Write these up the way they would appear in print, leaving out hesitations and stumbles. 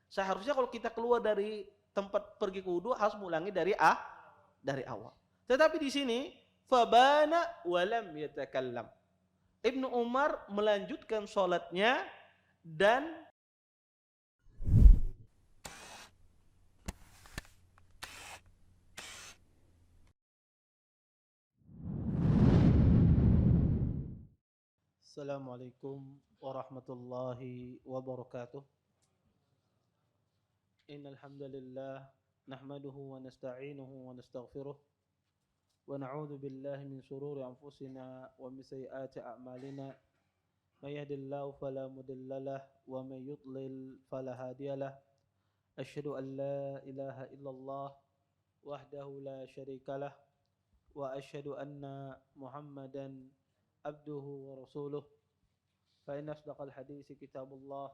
Seharusnya kalau kita keluar dari tempat pergi ke wudu harus mengulangi dari awal. Tetapi di sini fabana walam yatakallam. Ibnu Umar melanjutkan sholatnya dan Assalamualaikum warahmatullahi wabarakatuh. Innal hamdalillah nahmaduhu wa nasta'inuhu wa nastaghfiruh wa na'udzu billahi min shururi anfusina wa min sayyiati a'malina. May yahdihillahu fala mudilla lahu wa may yudlil fala hadiyalah. Asyhadu an la ilaha illallah wahdahu la syarikalah wa asyhadu anna Muhammadan abduhu wa rasuluh. Fa inna asdaqal hadits kitabullah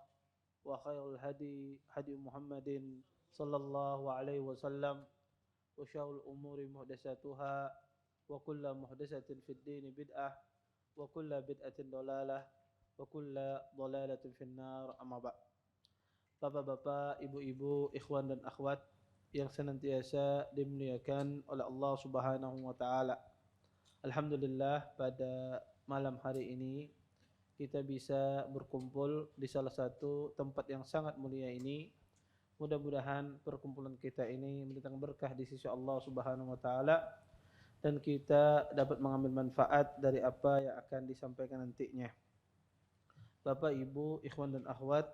wa khairul hadi hadi Muhammadin sallallahu alaihi wasallam wa syarrul umuri muhdatsatuha wa kullu muhdatsatin fid din bid'ah wa kullu bid'atin dhalalah wa kullu dhalalatin finnar. Amma ba'd. Bapak-bapak, ibu-ibu, ikhwan dan akhwat yang senantiasa dimuliakan oleh Allah Subhanahu wa taala. Alhamdulillah pada malam hari ini kita bisa berkumpul di salah satu tempat yang sangat mulia ini. Mudah-mudahan perkumpulan kita ini mendatangkan berkah di sisi Allah Subhanahu wa taala dan kita dapat mengambil manfaat dari apa yang akan disampaikan nantinya. Bapak, Ibu, ikhwan dan akhwat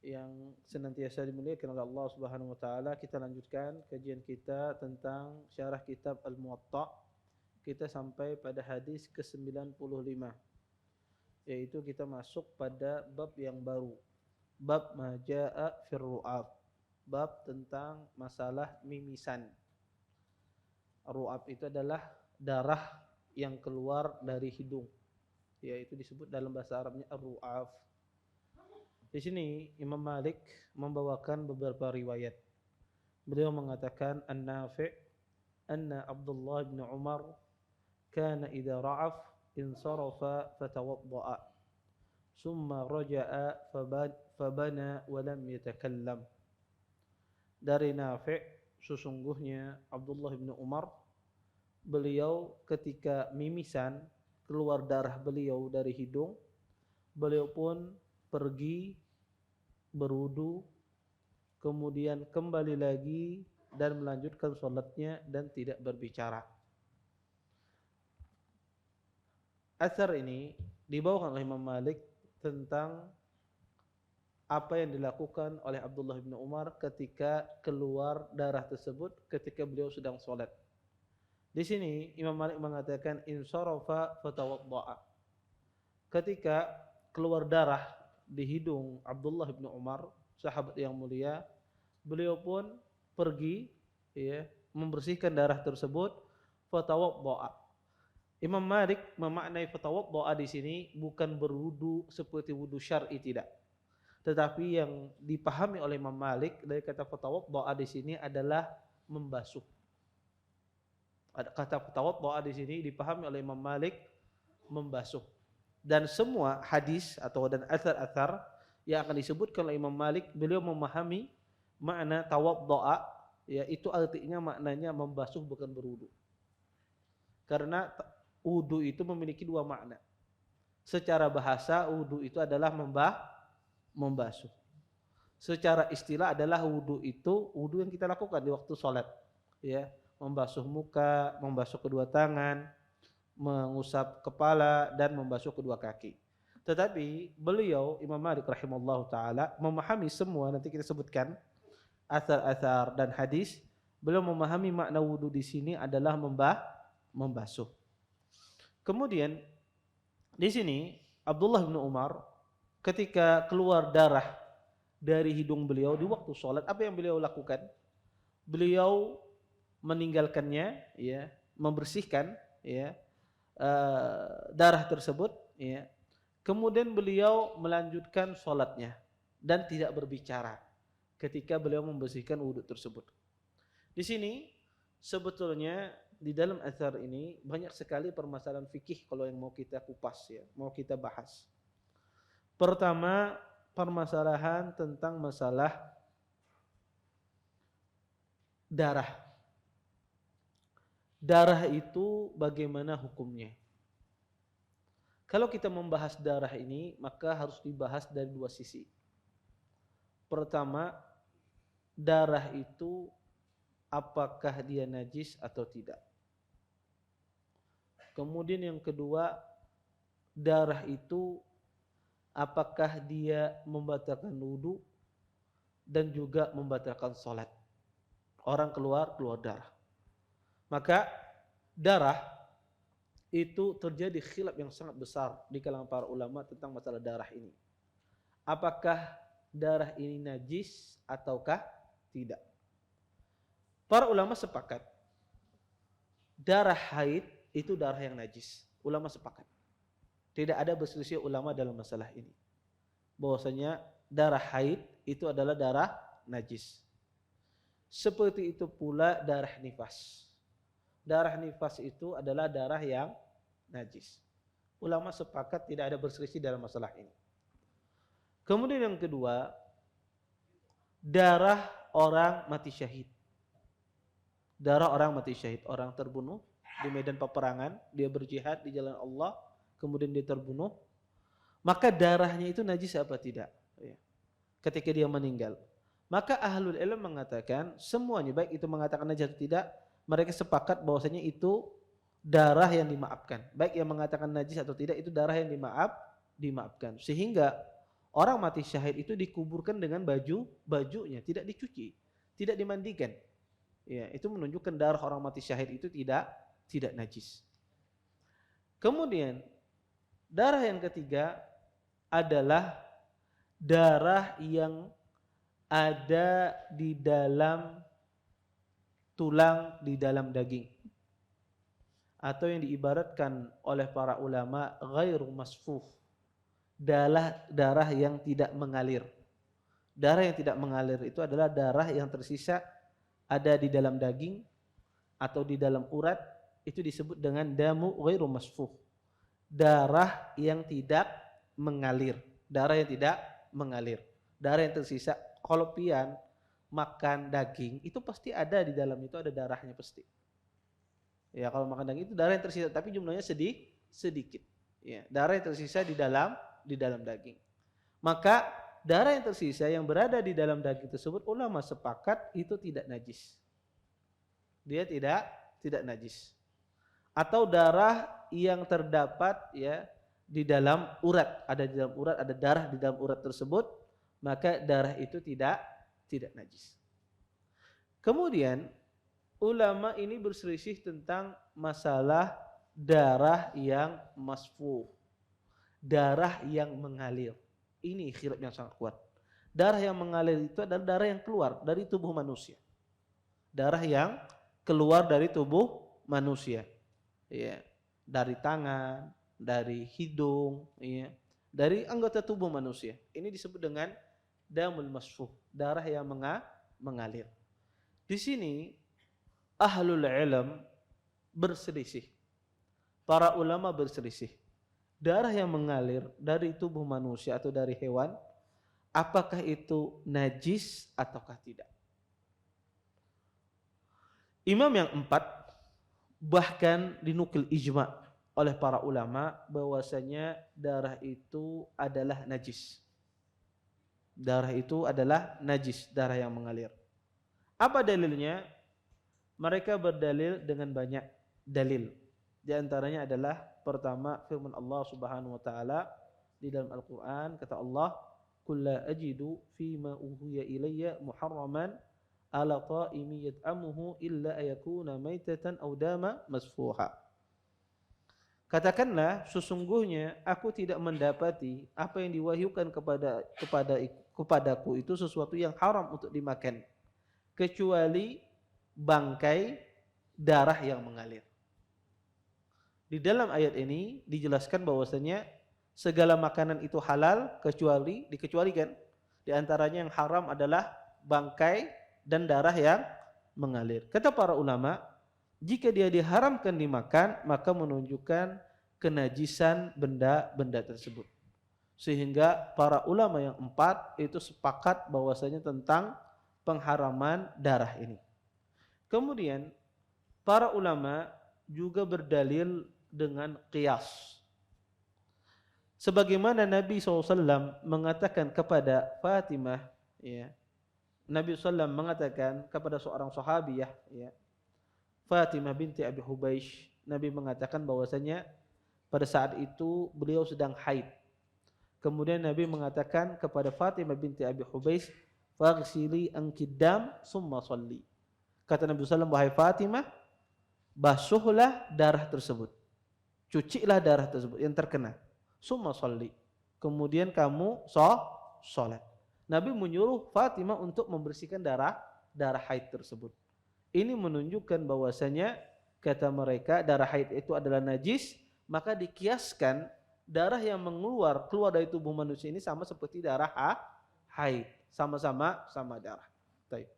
yang senantiasa dimuliakan oleh Allah Subhanahu wa taala, kita lanjutkan kajian kita tentang syarah kitab Al-Muwatta. Kita sampai pada hadis ke-95. Yaitu kita masuk pada bab yang baru, bab majaa fir ru'ab, bab tentang masalah mimisan. Ru'ab itu adalah darah yang keluar dari hidung, yaitu disebut dalam bahasa Arabnya ar-ru'af. Di sini Imam Malik membawakan beberapa riwayat. Beliau mengatakan an-Nafi' anna Abdullah bin Umar kana idza ra'af insarafa fatawadda'a summa raja'a fabana wa lam yatakallam. Dari Nafi', sesungguhnya Abdullah bin Umar, beliau ketika mimisan keluar darah beliau dari hidung, beliau pun pergi berwudu, kemudian kembali lagi dan melanjutkan sholatnya dan tidak berbicara. Athar ini dibawakan oleh Imam Malik tentang apa yang dilakukan oleh Abdullah bin Umar ketika keluar darah tersebut ketika beliau sedang sholat. Di sini Imam Malik mengatakan insarafa fatawadda'a. Ketika keluar darah di hidung Abdullah bin Umar, sahabat yang mulia, beliau pun pergi membersihkan darah tersebut, fatawadda'a. Imam Malik memaknai fatawadda'a di sini bukan berwudu seperti wudu syar'i, tidak. Tetapi yang dipahami oleh Imam Malik dari kata fatawadda'a di sini adalah membasuh. Kata fatawadda'a di sini dipahami oleh Imam Malik membasuh. Dan semua hadis atau dan athar-athar yang akan disebutkan oleh Imam Malik, beliau memahami makna tawadda'a, itu artinya maknanya membasuh bukan berwudu. Karena wudu itu memiliki dua makna. Secara bahasa wudu itu adalah membasuh. Secara istilah adalah wudu itu wudu yang kita lakukan di waktu sholat, membasuh muka, membasuh kedua tangan, mengusap kepala dan membasuh kedua kaki. Tetapi beliau Imam Malik rahimahullahu taala memahami semua, nanti kita sebutkan athar-athar dan hadis. Beliau memahami makna wudu di sini adalah membasuh. Kemudian di sini Abdullah bin Umar ketika keluar darah dari hidung beliau di waktu sholat, apa yang beliau lakukan? Beliau meninggalkannya, membersihkan, darah tersebut, kemudian beliau melanjutkan sholatnya dan tidak berbicara ketika beliau membersihkan wudhu tersebut. Di sini sebetulnya di dalam athar ini banyak sekali permasalahan fikih kalau yang mau kita kupas, mau kita bahas. Pertama, permasalahan tentang masalah darah. Darah itu bagaimana hukumnya? Kalau kita membahas darah ini, maka harus dibahas dari dua sisi. Pertama, darah itu apakah dia najis atau tidak. Kemudian yang kedua, darah itu apakah dia membatalkan wudu dan juga membatalkan sholat. Orang keluar darah. Maka darah itu terjadi khilaf yang sangat besar di kalangan para ulama tentang masalah darah ini. Apakah darah ini najis ataukah tidak? Para ulama sepakat darah haid itu darah yang najis. Ulama sepakat. Tidak ada berselisih ulama dalam masalah ini. Bahwasanya darah haid itu adalah darah najis. Seperti itu pula darah nifas. Darah nifas itu adalah darah yang najis. Ulama sepakat tidak ada berselisih dalam masalah ini. Kemudian yang kedua, darah orang mati syahid. Darah orang mati syahid, orang terbunuh di medan peperangan, dia berjihad di jalan Allah, kemudian dia terbunuh, maka darahnya itu najis apa tidak? Ketika dia meninggal. Maka ahlul ilm mengatakan semuanya, baik itu mengatakan najis atau tidak, mereka sepakat bahwasanya itu darah yang dimaafkan. Baik yang mengatakan najis atau tidak, itu darah yang dimaafkan. Sehingga orang mati syahid itu dikuburkan dengan bajunya, tidak dicuci, tidak dimandikan. Ya, itu menunjukkan darah orang mati syahid itu tidak najis. Kemudian darah yang ketiga adalah darah yang ada di dalam tulang, di dalam daging, atau yang diibaratkan oleh para ulama ghairu masfuh, darah yang tidak mengalir. Darah yang tidak mengalir itu adalah darah yang tersisa ada di dalam daging atau di dalam urat, itu disebut dengan damu ghairu masfuh, darah yang tidak mengalir. Darah yang tidak mengalir, darah yang tersisa. Kalau pian makan daging itu pasti ada di dalam itu ada darahnya pasti. Ya, kalau makan daging itu darah yang tersisa tapi jumlahnya sedikit. Ya, darah yang tersisa di dalam daging. Maka darah yang tersisa yang berada di dalam daging tersebut ulama sepakat itu tidak najis. Dia tidak najis. Atau darah yang terdapat ya di dalam urat, ada di dalam urat, ada darah di dalam urat tersebut, maka darah itu tidak najis. Kemudian ulama ini berselisih tentang masalah darah yang masfuh, darah yang mengalir. Ini khilaf yang sangat kuat. Darah yang mengalir itu adalah darah yang keluar dari tubuh manusia. Darah yang keluar dari tubuh manusia. Ya, dari tangan, dari hidung, ya, dari anggota tubuh manusia. Ini disebut dengan damul masfuh, darah yang mengalir. Di sini ahlul ilm berselisih. Para ulama berselisih. Darah yang mengalir dari tubuh manusia atau dari hewan, apakah itu najis ataukah tidak? Imam yang empat bahkan dinukil ijma' oleh para ulama bahwasanya darah itu adalah najis. Darah itu adalah najis, darah yang mengalir. Apa dalilnya? Mereka berdalil dengan banyak dalil. Di antaranya adalah pertama firman Allah Subhanahu wa taala di dalam Al-Qur'an, kata Allah, "Qul la ajidu fima uhiya ilayya muharraman ala ta'imin yat'amuhu illa ayakuna maitatan aw dama masfuha." Katakanlah, sesungguhnya aku tidak mendapati apa yang diwahyukan kepadaku itu sesuatu yang haram untuk dimakan kecuali bangkai darah yang mengalir. Di dalam ayat ini dijelaskan bahwasanya segala makanan itu halal dikecualikan. Di antaranya yang haram adalah bangkai dan darah yang mengalir. Kata para ulama, jika dia diharamkan dimakan, maka menunjukkan kenajisan benda-benda tersebut. Sehingga para ulama yang 4 itu sepakat bahwasanya tentang pengharaman darah ini. Kemudian para ulama juga berdalil dengan qiyas. Sebagaimana Nabi SAW mengatakan kepada Fatimah, ya, Nabi SAW mengatakan kepada seorang sahabiyah, ya, Fatimah binti Abi Hubeish, Nabi mengatakan bahwasanya pada saat itu beliau sedang haid. Kemudian Nabi mengatakan kepada Fatimah binti Abi Hubeish, faghsili ankidam summa sholli. Kata Nabi SAW, wahai Fatimah, basuhlah darah tersebut, cucilah darah tersebut yang terkena, summa sholli, kemudian kamu sholat. Nabi menyuruh Fatimah untuk membersihkan darah haid tersebut. Ini menunjukkan bahwasanya kata mereka darah haid itu adalah najis, maka dikiaskan darah yang keluar dari tubuh manusia ini sama seperti darah haid, sama darah. Baik.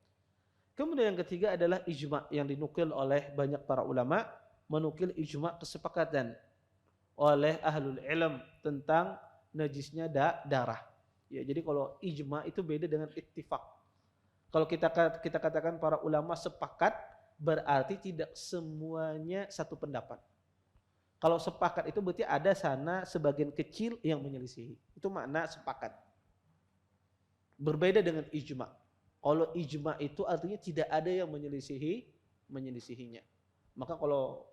Kemudian yang ketiga adalah ijma yang dinukil oleh banyak para ulama, menukil ijma kesepakatan oleh ahlul ilm tentang najisnya darah. Ya, jadi kalau ijma itu beda dengan ittifaq. Kalau kita katakan para ulama sepakat, berarti tidak semuanya satu pendapat. Kalau sepakat itu berarti ada sana sebagian kecil yang menyelisihi. Itu makna sepakat. Berbeda dengan ijma. Kalau ijma itu artinya tidak ada yang menyelisihinya. Maka kalau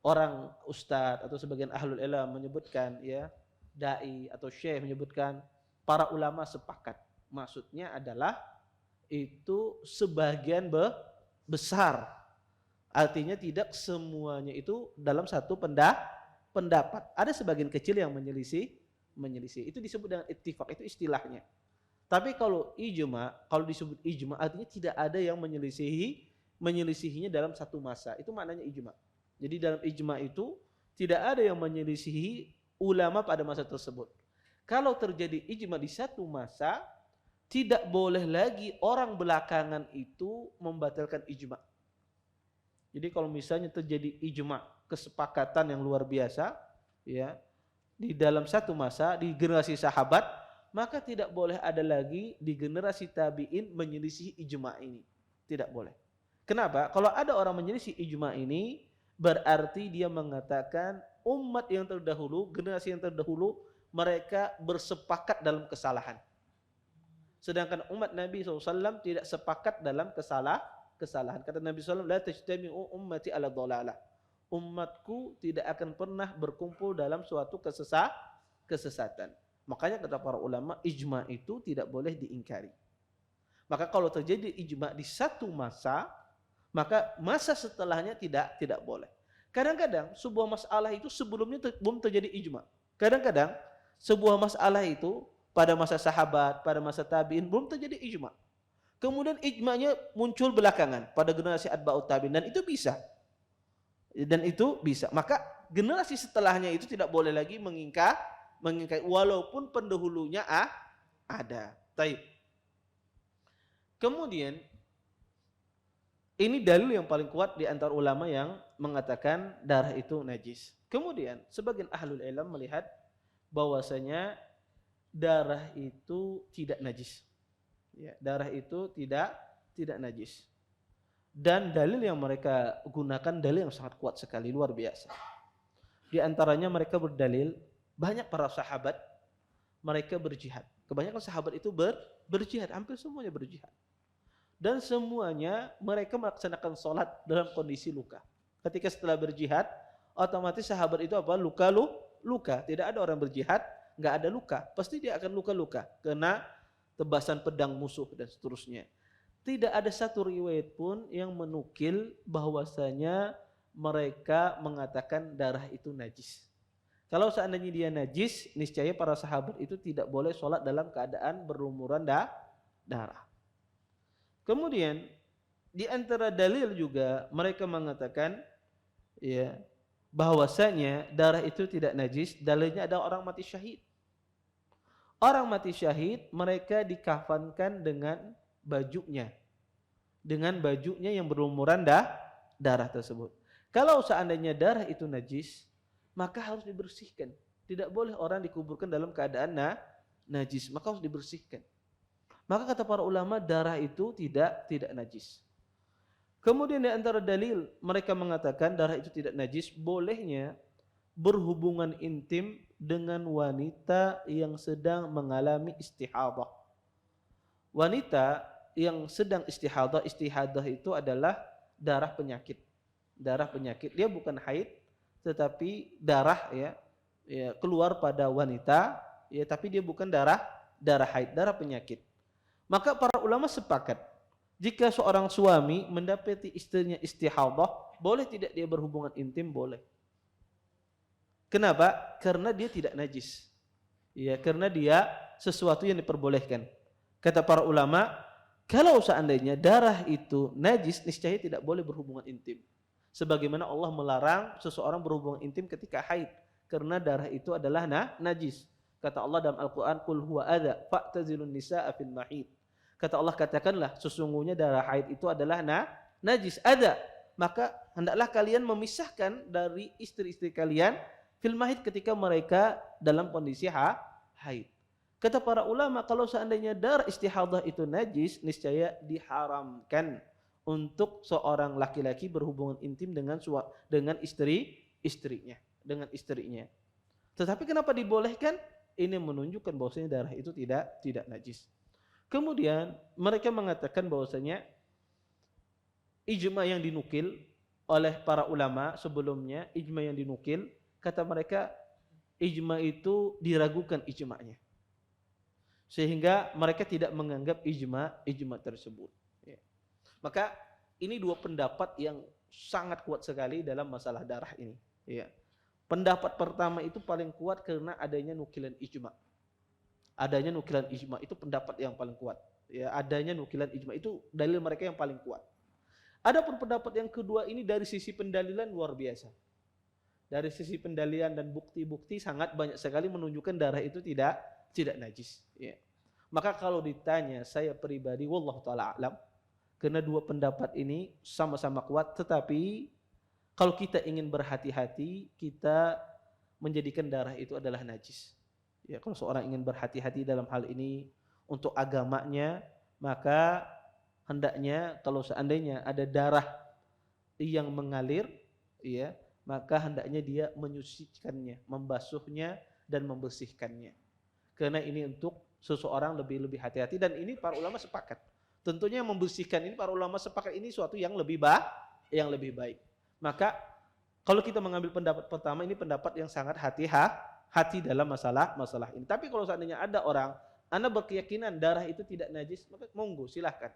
orang ustadz atau sebagian ahlul ilm menyebutkan, ya, dai atau syekh menyebutkan para ulama sepakat, maksudnya adalah itu sebagian besar. Artinya tidak semuanya itu dalam satu pendapat. Ada sebagian kecil yang menyelisih. Itu disebut dengan ittifaq, itu istilahnya. Tapi kalau ijma, kalau disebut ijma artinya tidak ada yang menyelisihinya dalam satu masa. Itu maknanya ijma. Jadi dalam ijma itu tidak ada yang menyelisihi ulama pada masa tersebut. Kalau terjadi ijma di satu masa, tidak boleh lagi orang belakangan itu membatalkan ijma. Jadi kalau misalnya terjadi ijma, kesepakatan yang luar biasa, ya, di dalam satu masa di generasi sahabat, maka tidak boleh ada lagi di generasi tabi'in menyelisih ijma ini. Tidak boleh. Kenapa? Kalau ada orang menyelisih ijma ini, berarti dia mengatakan umat yang terdahulu, generasi yang terdahulu, mereka bersepakat dalam kesalahan. Sedangkan umat Nabi SAW tidak sepakat dalam kesalahan. Kata Nabi SAW, la tajtami'u ummati ala dhalalah. Umatku tidak akan pernah berkumpul dalam suatu kesesatan. Makanya kata para ulama, ijma itu tidak boleh diingkari. Maka kalau terjadi ijma di satu masa, maka masa setelahnya tidak boleh. Kadang-kadang sebuah masalah itu sebelumnya belum terjadi ijma. Kadang-kadang sebuah masalah itu pada masa sahabat, pada masa tabi'in belum terjadi ijma. Kemudian ijma'nya muncul belakangan pada generasi atba'ut tabi'in, dan itu bisa. Maka generasi setelahnya itu tidak boleh lagi mengingkari walaupun pendahulunya ada. Taib. Kemudian ini dalil yang paling kuat di antara ulama yang mengatakan darah itu najis. Kemudian sebagian ahlul ilm melihat bahwasanya darah itu tidak najis. Ya, darah itu tidak najis. Dan dalil yang mereka gunakan dalil yang sangat kuat sekali, luar biasa. Di antaranya mereka berdalil banyak para sahabat mereka berjihad. Kebanyakan sahabat itu berjihad, hampir semuanya berjihad. Dan semuanya mereka melaksanakan sholat dalam kondisi luka. Ketika setelah berjihad, otomatis sahabat itu apa? Luka. Tidak ada orang berjihad nggak ada luka. Pasti dia akan luka-luka, kena tebasan pedang musuh dan seterusnya. Tidak ada satu riwayat pun yang menukil bahwasanya mereka mengatakan darah itu najis. Kalau seandainya dia najis, niscaya para sahabat itu tidak boleh sholat dalam keadaan berlumuran darah. Kemudian di antara dalil juga mereka mengatakan, ya, bahwasanya darah itu tidak najis. Dalilnya ada orang mati syahid. Orang mati syahid mereka dikafankan dengan bajunya yang berlumuran darah tersebut. Kalau seandainya darah itu najis, maka harus dibersihkan Tidak boleh orang dikuburkan dalam keadaan najis, maka harus dibersihkan. Maka kata para ulama darah itu tidak najis. Kemudian di antara dalil mereka mengatakan darah itu tidak najis, bolehnya berhubungan intim dengan wanita yang sedang mengalami istihadah. Wanita yang sedang istihadah itu adalah darah penyakit. Darah penyakit, dia bukan haid tetapi darah ya keluar pada wanita ya, tapi dia bukan darah haid, darah penyakit. Maka para ulama sepakat jika seorang suami mendapati istrinya istihadah, boleh tidak dia berhubungan intim? Boleh. Kenapa? Karena dia tidak najis. Ya, karena dia sesuatu yang diperbolehkan. Kata para ulama, kalau seandainya darah itu najis, niscaya tidak boleh berhubungan intim. Sebagaimana Allah melarang seseorang berhubungan intim ketika haid, karena darah itu adalah najis. Kata Allah dalam Al-Quran, "Qul huwa adza fa'tazilun nisaa fil mahid." Kata Allah, katakanlah sesungguhnya darah haid itu adalah najis, ada. Maka hendaklah kalian memisahkan dari istri-istri kalian fil mahid ketika mereka dalam kondisi haid. Kata para ulama, kalau seandainya darah istihadah itu najis, niscaya diharamkan untuk seorang laki-laki berhubungan intim dengan istrinya. Tetapi kenapa dibolehkan? Ini menunjukkan bahwasanya darah itu tidak najis. Kemudian mereka mengatakan bahwasanya ijma yang dinukil oleh para ulama sebelumnya, ijma yang dinukil, kata mereka ijma itu diragukan ijma'nya. Sehingga mereka tidak menganggap ijma tersebut. Ya. Maka ini dua pendapat yang sangat kuat sekali dalam masalah darah ini. Ya. Pendapat pertama itu paling kuat karena adanya nukilan ijma. Adanya nukilan ijma itu pendapat yang paling kuat. Ya, adanya nukilan ijma itu dalil mereka yang paling kuat. Adapun pendapat yang kedua ini dari sisi pendalilan luar biasa. Dari sisi pendalilan dan bukti-bukti sangat banyak sekali menunjukkan darah itu tidak najis. Ya. Maka kalau ditanya saya pribadi, wallahu taala alam, karena dua pendapat ini sama-sama kuat, tetapi kalau kita ingin berhati-hati, kita menjadikan darah itu adalah najis. Ya, kalau seorang ingin berhati-hati dalam hal ini untuk agamanya, maka hendaknya kalau seandainya ada darah yang mengalir, ya, maka hendaknya dia menyucikannya, membasuhnya dan membersihkannya. Karena ini untuk seseorang lebih hati-hati, dan ini para ulama sepakat. Tentunya membersihkan ini para ulama sepakat ini suatu yang lebih baik. Maka kalau kita mengambil pendapat pertama, ini pendapat yang sangat hati dalam masalah ini. Tapi kalau seandainya ada orang Anda berkeyakinan darah itu tidak najis, maka monggo silahkan.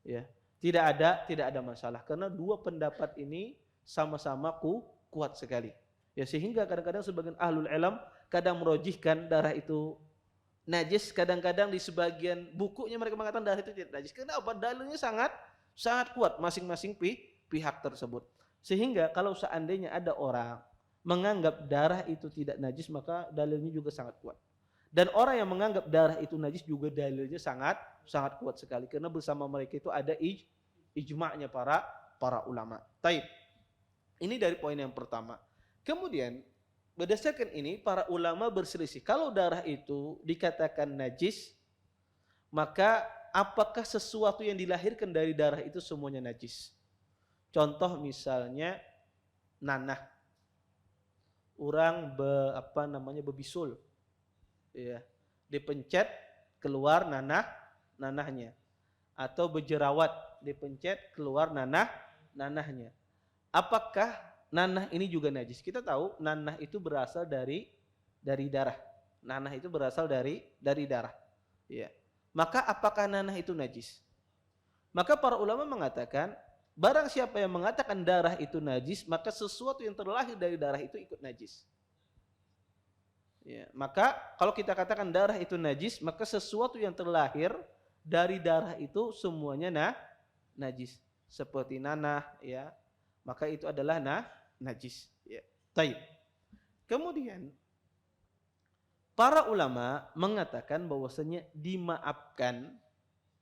Ya, tidak ada masalah karena dua pendapat ini sama-sama kuat sekali. Ya, sehingga kadang-kadang sebagian ahlul ilm kadang merojihkan darah itu najis, kadang-kadang di sebagian bukunya mereka mengatakan darah itu tidak najis. Kenapa? Dalilnya sangat kuat masing-masing pihak tersebut. Sehingga kalau seandainya ada orang menganggap darah itu tidak najis, maka dalilnya juga sangat kuat. Dan orang yang menganggap darah itu najis juga dalilnya sangat kuat sekali, karena bersama mereka itu ada ijma'nya para ulama. Taib. Ini dari poin yang pertama. Kemudian berdasarkan ini para ulama berselisih, kalau darah itu dikatakan najis, maka apakah sesuatu yang dilahirkan dari darah itu semuanya najis? Contoh misalnya nanah. Orang bebisul, ya, dipencet keluar nanahnya, atau berjerawat dipencet keluar nanahnya. Apakah nanah ini juga najis? Kita tahu nanah itu berasal dari darah. Nanah itu berasal dari darah. Ya. Maka apakah nanah itu najis? Maka para ulama mengatakan, barang siapa yang mengatakan darah itu najis, maka sesuatu yang terlahir dari darah itu ikut najis. Ya, maka kalau kita katakan darah itu najis, maka sesuatu yang terlahir dari darah itu semuanya najis. Seperti nanah, ya, maka itu adalah najis. Ya. Taib. Kemudian para ulama mengatakan bahwasanya dimaafkan,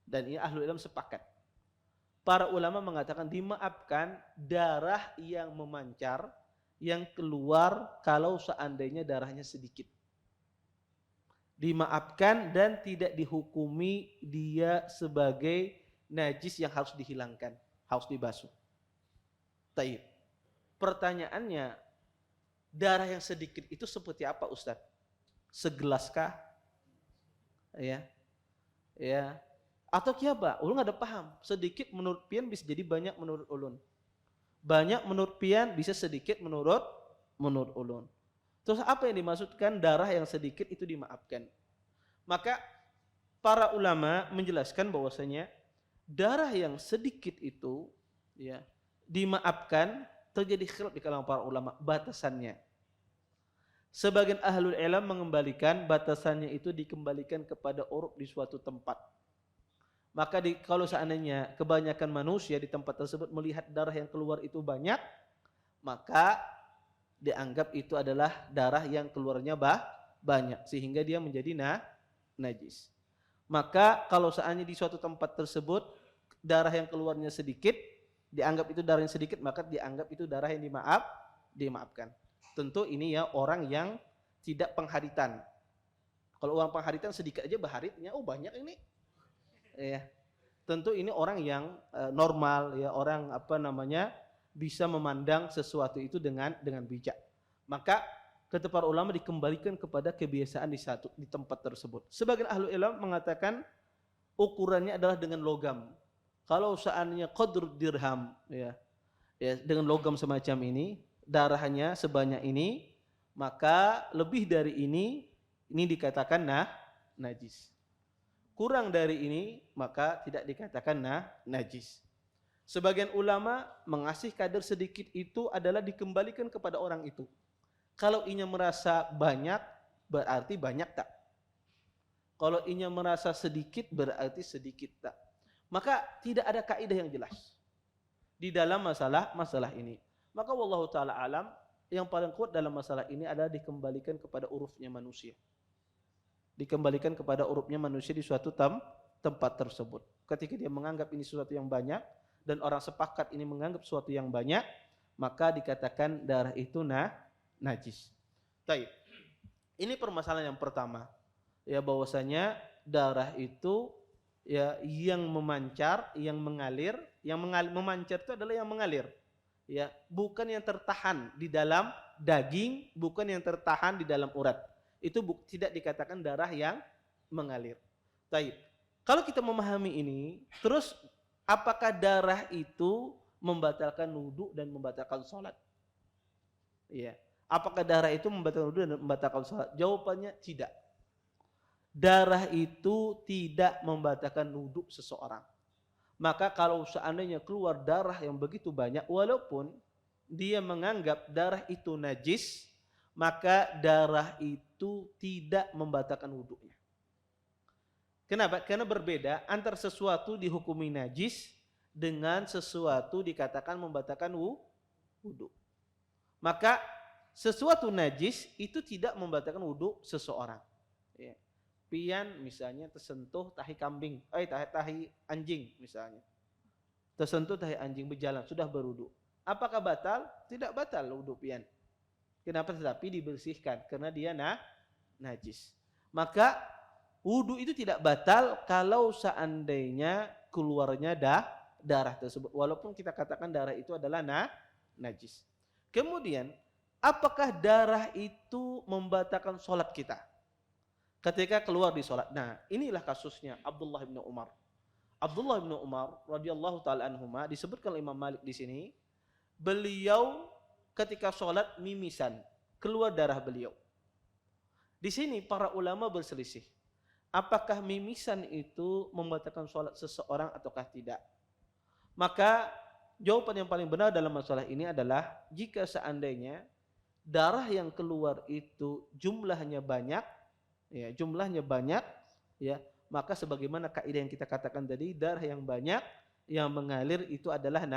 dan ini ahlul ilm sepakat. Para ulama mengatakan dimaafkan darah yang memancar yang keluar kalau seandainya darahnya sedikit. Dimaafkan dan tidak dihukumi dia sebagai najis yang harus dihilangkan, harus dibasuh. Taib. Pertanyaannya, darah yang sedikit itu seperti apa, Ustadz? Segelaskah? Ya. Ya. Atau kiapa? Ulun ada paham. Sedikit menurut pian bisa jadi banyak menurut ulun. Banyak menurut pian bisa sedikit menurut ulun. Terus apa yang dimaksudkan darah yang sedikit itu dimaafkan? Maka para ulama menjelaskan bahwasanya darah yang sedikit itu ya dimaafkan. Terjadi khilaf di kalangan para ulama batasannya. Sebagian ahlul ilm mengembalikan batasannya itu dikembalikan kepada uruf di suatu tempat. Maka kalau seandainya kebanyakan manusia di tempat tersebut melihat darah yang keluar itu banyak, maka dianggap itu adalah darah yang keluarnya banyak sehingga dia menjadi najis. Maka kalau seandainya di suatu tempat tersebut darah yang keluarnya sedikit, dianggap itu darah yang sedikit, maka dianggap itu darah yang dimaafkan. Tentu ini ya orang yang tidak pengharitan. Kalau orang pengharitan sedikit aja baharitnya, oh banyak ini. Ya. Tentu ini orang yang normal ya, orang bisa memandang sesuatu itu dengan bijak. Maka kata para ulama dikembalikan kepada kebiasaan di tempat tersebut. Sebagian ahlu ilmu mengatakan ukurannya adalah dengan logam. Kalau seandainya qadr dirham ya dengan logam semacam ini, darahnya sebanyak ini, maka lebih dari ini dikatakan najis. Kurang dari ini maka tidak dikatakan najis. Sebagian ulama mengasih kadar sedikit itu adalah dikembalikan kepada orang itu. Kalau inya merasa banyak berarti banyak tak. Kalau inya merasa sedikit berarti sedikit tak. Maka tidak ada kaidah yang jelas di dalam masalah ini. Maka wallahu taala alam, yang paling kuat dalam masalah ini adalah dikembalikan kepada urufnya manusia. Dikembalikan kepada urufnya manusia di suatu tempat tersebut. Ketika dia menganggap ini sesuatu yang banyak dan orang sepakat ini menganggap sesuatu yang banyak, maka dikatakan darah itu najis. Baik. Ini permasalahan yang pertama. Ya bahwasanya darah itu ya yang memancar, yang mengalir, memancar itu adalah yang mengalir. Ya, bukan yang tertahan di dalam daging, bukan yang tertahan di dalam urat. Itu tidak dikatakan darah yang mengalir. Baik. Kalau kita memahami ini, terus apakah darah itu membatalkan wudu dan membatalkan salat? Ya. Apakah darah itu membatalkan wudu dan membatalkan salat? Jawabannya tidak. Darah itu tidak membatalkan wudu seseorang. Maka kalau seandainya keluar darah yang begitu banyak, walaupun dia menganggap darah itu najis, maka darah itu tidak membatalkan wudunya. Kenapa? Karena berbeda antara sesuatu dihukumi najis dengan sesuatu dikatakan membatalkan wudu. Maka sesuatu najis itu tidak membatalkan wudu seseorang. Ya. Pian misalnya tersentuh tahi kambing, tahi anjing misalnya. Tersentuh tahi anjing berjalan, sudah berwudu. Apakah batal? Tidak batal wudu pian. Kenapa? Tetapi dibersihkan karena dia najis. Maka wudu itu tidak batal kalau seandainya keluarnya darah tersebut. Walaupun kita katakan darah itu adalah najis. Kemudian, apakah darah itu membatalkan sholat kita? Ketika keluar di sholat. Nah, inilah kasusnya Abdullah bin Umar. Abdullah bin Umar radhiyallahu taala anhuma disebutkan Imam Malik di sini, beliau ketika sholat mimisan, keluar darah beliau. Di sini para ulama berselisih. Apakah mimisan itu membatalkan sholat seseorang ataukah tidak? Maka jawaban yang paling benar dalam masalah ini adalah jika seandainya darah yang keluar itu jumlahnya banyak, maka sebagaimana kaidah yang kita katakan tadi, darah yang banyak yang mengalir itu adalah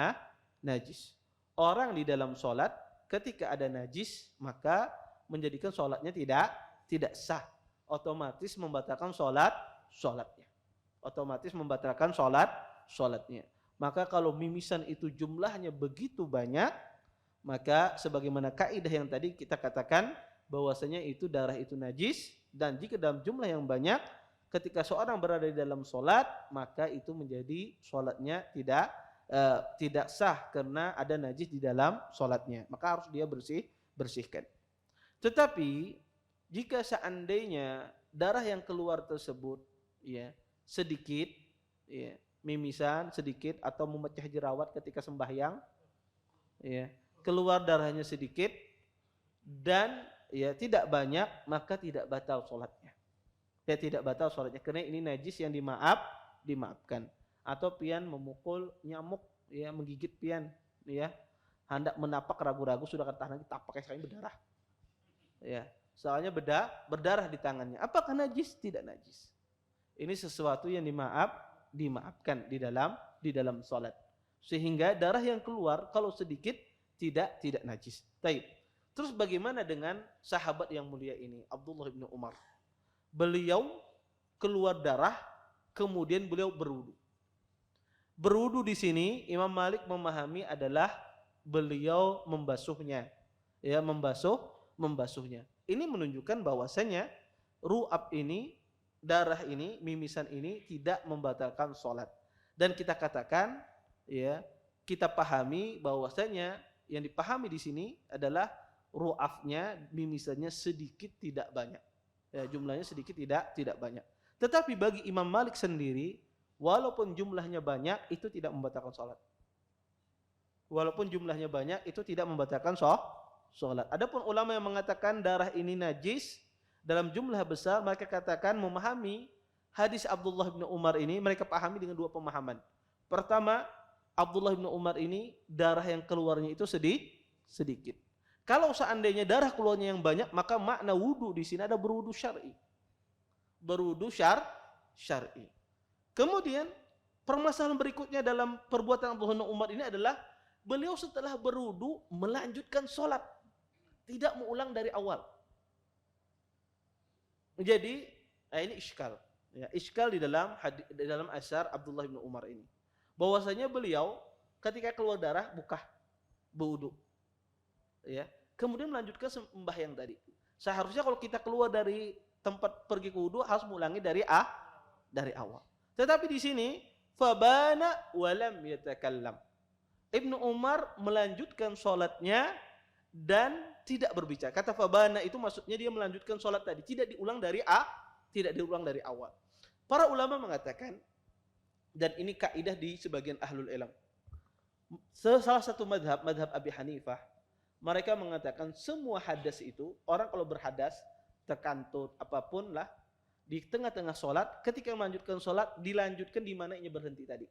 najis. Orang di dalam sholat ketika ada najis maka menjadikan sholatnya tidak sah, otomatis membatalkan sholatnya. Otomatis membatalkan sholatnya. Maka kalau mimisan itu jumlahnya begitu banyak, Maka sebagaimana kaidah yang tadi kita katakan bahwasanya itu darah itu najis, dan jika dalam jumlah yang banyak ketika seorang berada di dalam solat, maka itu menjadi solatnya tidak sah karena ada najis di dalam solatnya. Maka harus dia bersihkan. Tetapi jika seandainya darah yang keluar tersebut ya sedikit, ya, mimisan sedikit atau memecah jerawat ketika sembahyang, ya, keluar darahnya sedikit dan ya tidak banyak, maka tidak batal sholatnya. Ya, tidak batal sholatnya karena ini najis yang dimaafkan. Atau pian memukul nyamuk, ya, menggigit pian, ya, hendak menapak ragu-ragu sudah katakan lagi tapak sekali berdarah. Ya, soalnya berdarah di tangannya. Apakah najis? Tidak najis. Ini sesuatu yang dimaafkan di dalam sholat. Sehingga darah yang keluar kalau sedikit tidak najis. Baik. Terus bagaimana dengan sahabat yang mulia ini, Abdullah bin Umar? Beliau keluar darah, kemudian beliau berwudu. Berwudu di sini Imam Malik memahami adalah beliau membasuhnya. Ya, membasuhnya. Ini menunjukkan bahwasanya ru'ab ini, darah ini, mimisan ini tidak membatalkan sholat. Dan kita katakan, ya, kita pahami bahwasanya yang dipahami di sini adalah ru'afnya, mimisannya sedikit tidak banyak. Ya, jumlahnya sedikit tidak banyak. Tetapi bagi Imam Malik sendiri, walaupun jumlahnya banyak, itu tidak membatalkan sholat. Walaupun jumlahnya banyak, itu tidak membatalkan sholat. Adapun ulama yang mengatakan darah ini najis dalam jumlah besar, mereka katakan memahami hadis Abdullah bin Umar ini, mereka pahami dengan dua pemahaman. Pertama, Abdullah bin Umar ini darah yang keluarnya itu sedikit. Kalau seandainya darah keluarnya yang banyak, maka makna wudu di sini ada berwudu syar'i. Berwudu syar'i. Kemudian permasalahan berikutnya dalam perbuatan Abdullah bin Umar ini adalah beliau setelah berwudu melanjutkan sholat, tidak mengulang dari awal. Jadi ini iskal, ya, iskal di dalam asar Abdullah bin Umar ini, bahwasanya beliau ketika keluar darah berwudu, ya, kemudian melanjutkan sembahyang tadi. Seharusnya kalau kita keluar dari tempat pergi ke wudu harus mengulangi dari awal. Tetapi di sini fabana walam yatakallam. Ibnu Umar melanjutkan sholatnya dan tidak berbicara. Kata fabana itu maksudnya dia melanjutkan sholat tadi, tidak diulang dari awal. Para ulama mengatakan, dan ini kaidah di sebagian ahlul ilm, salah satu madhab Abi Hanifah, mereka mengatakan semua hadas itu, orang kalau berhadas, terkantut, apapun lah, di tengah-tengah sholat, ketika melanjutkan sholat, dilanjutkan di mana ia berhenti tadi.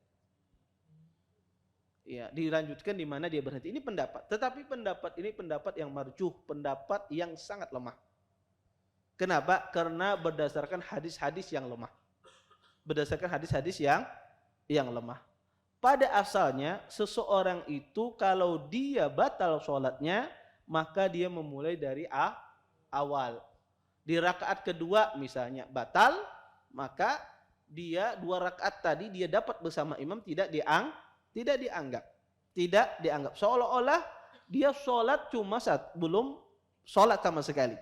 Ya, dilanjutkan di mana dia berhenti. Ini pendapat. Tetapi pendapat ini pendapat yang marjuh, pendapat yang sangat lemah. Kenapa? Karena berdasarkan hadis-hadis yang lemah. Berdasarkan hadis-hadis yang lemah. Pada asalnya seseorang itu kalau dia batal sholatnya, maka dia memulai dari awal. Di rakaat kedua misalnya batal, maka dia 2 rakaat tadi dia dapat bersama imam tidak dianggap. Seolah-olah dia sholat cuma belum sholat sama sekali.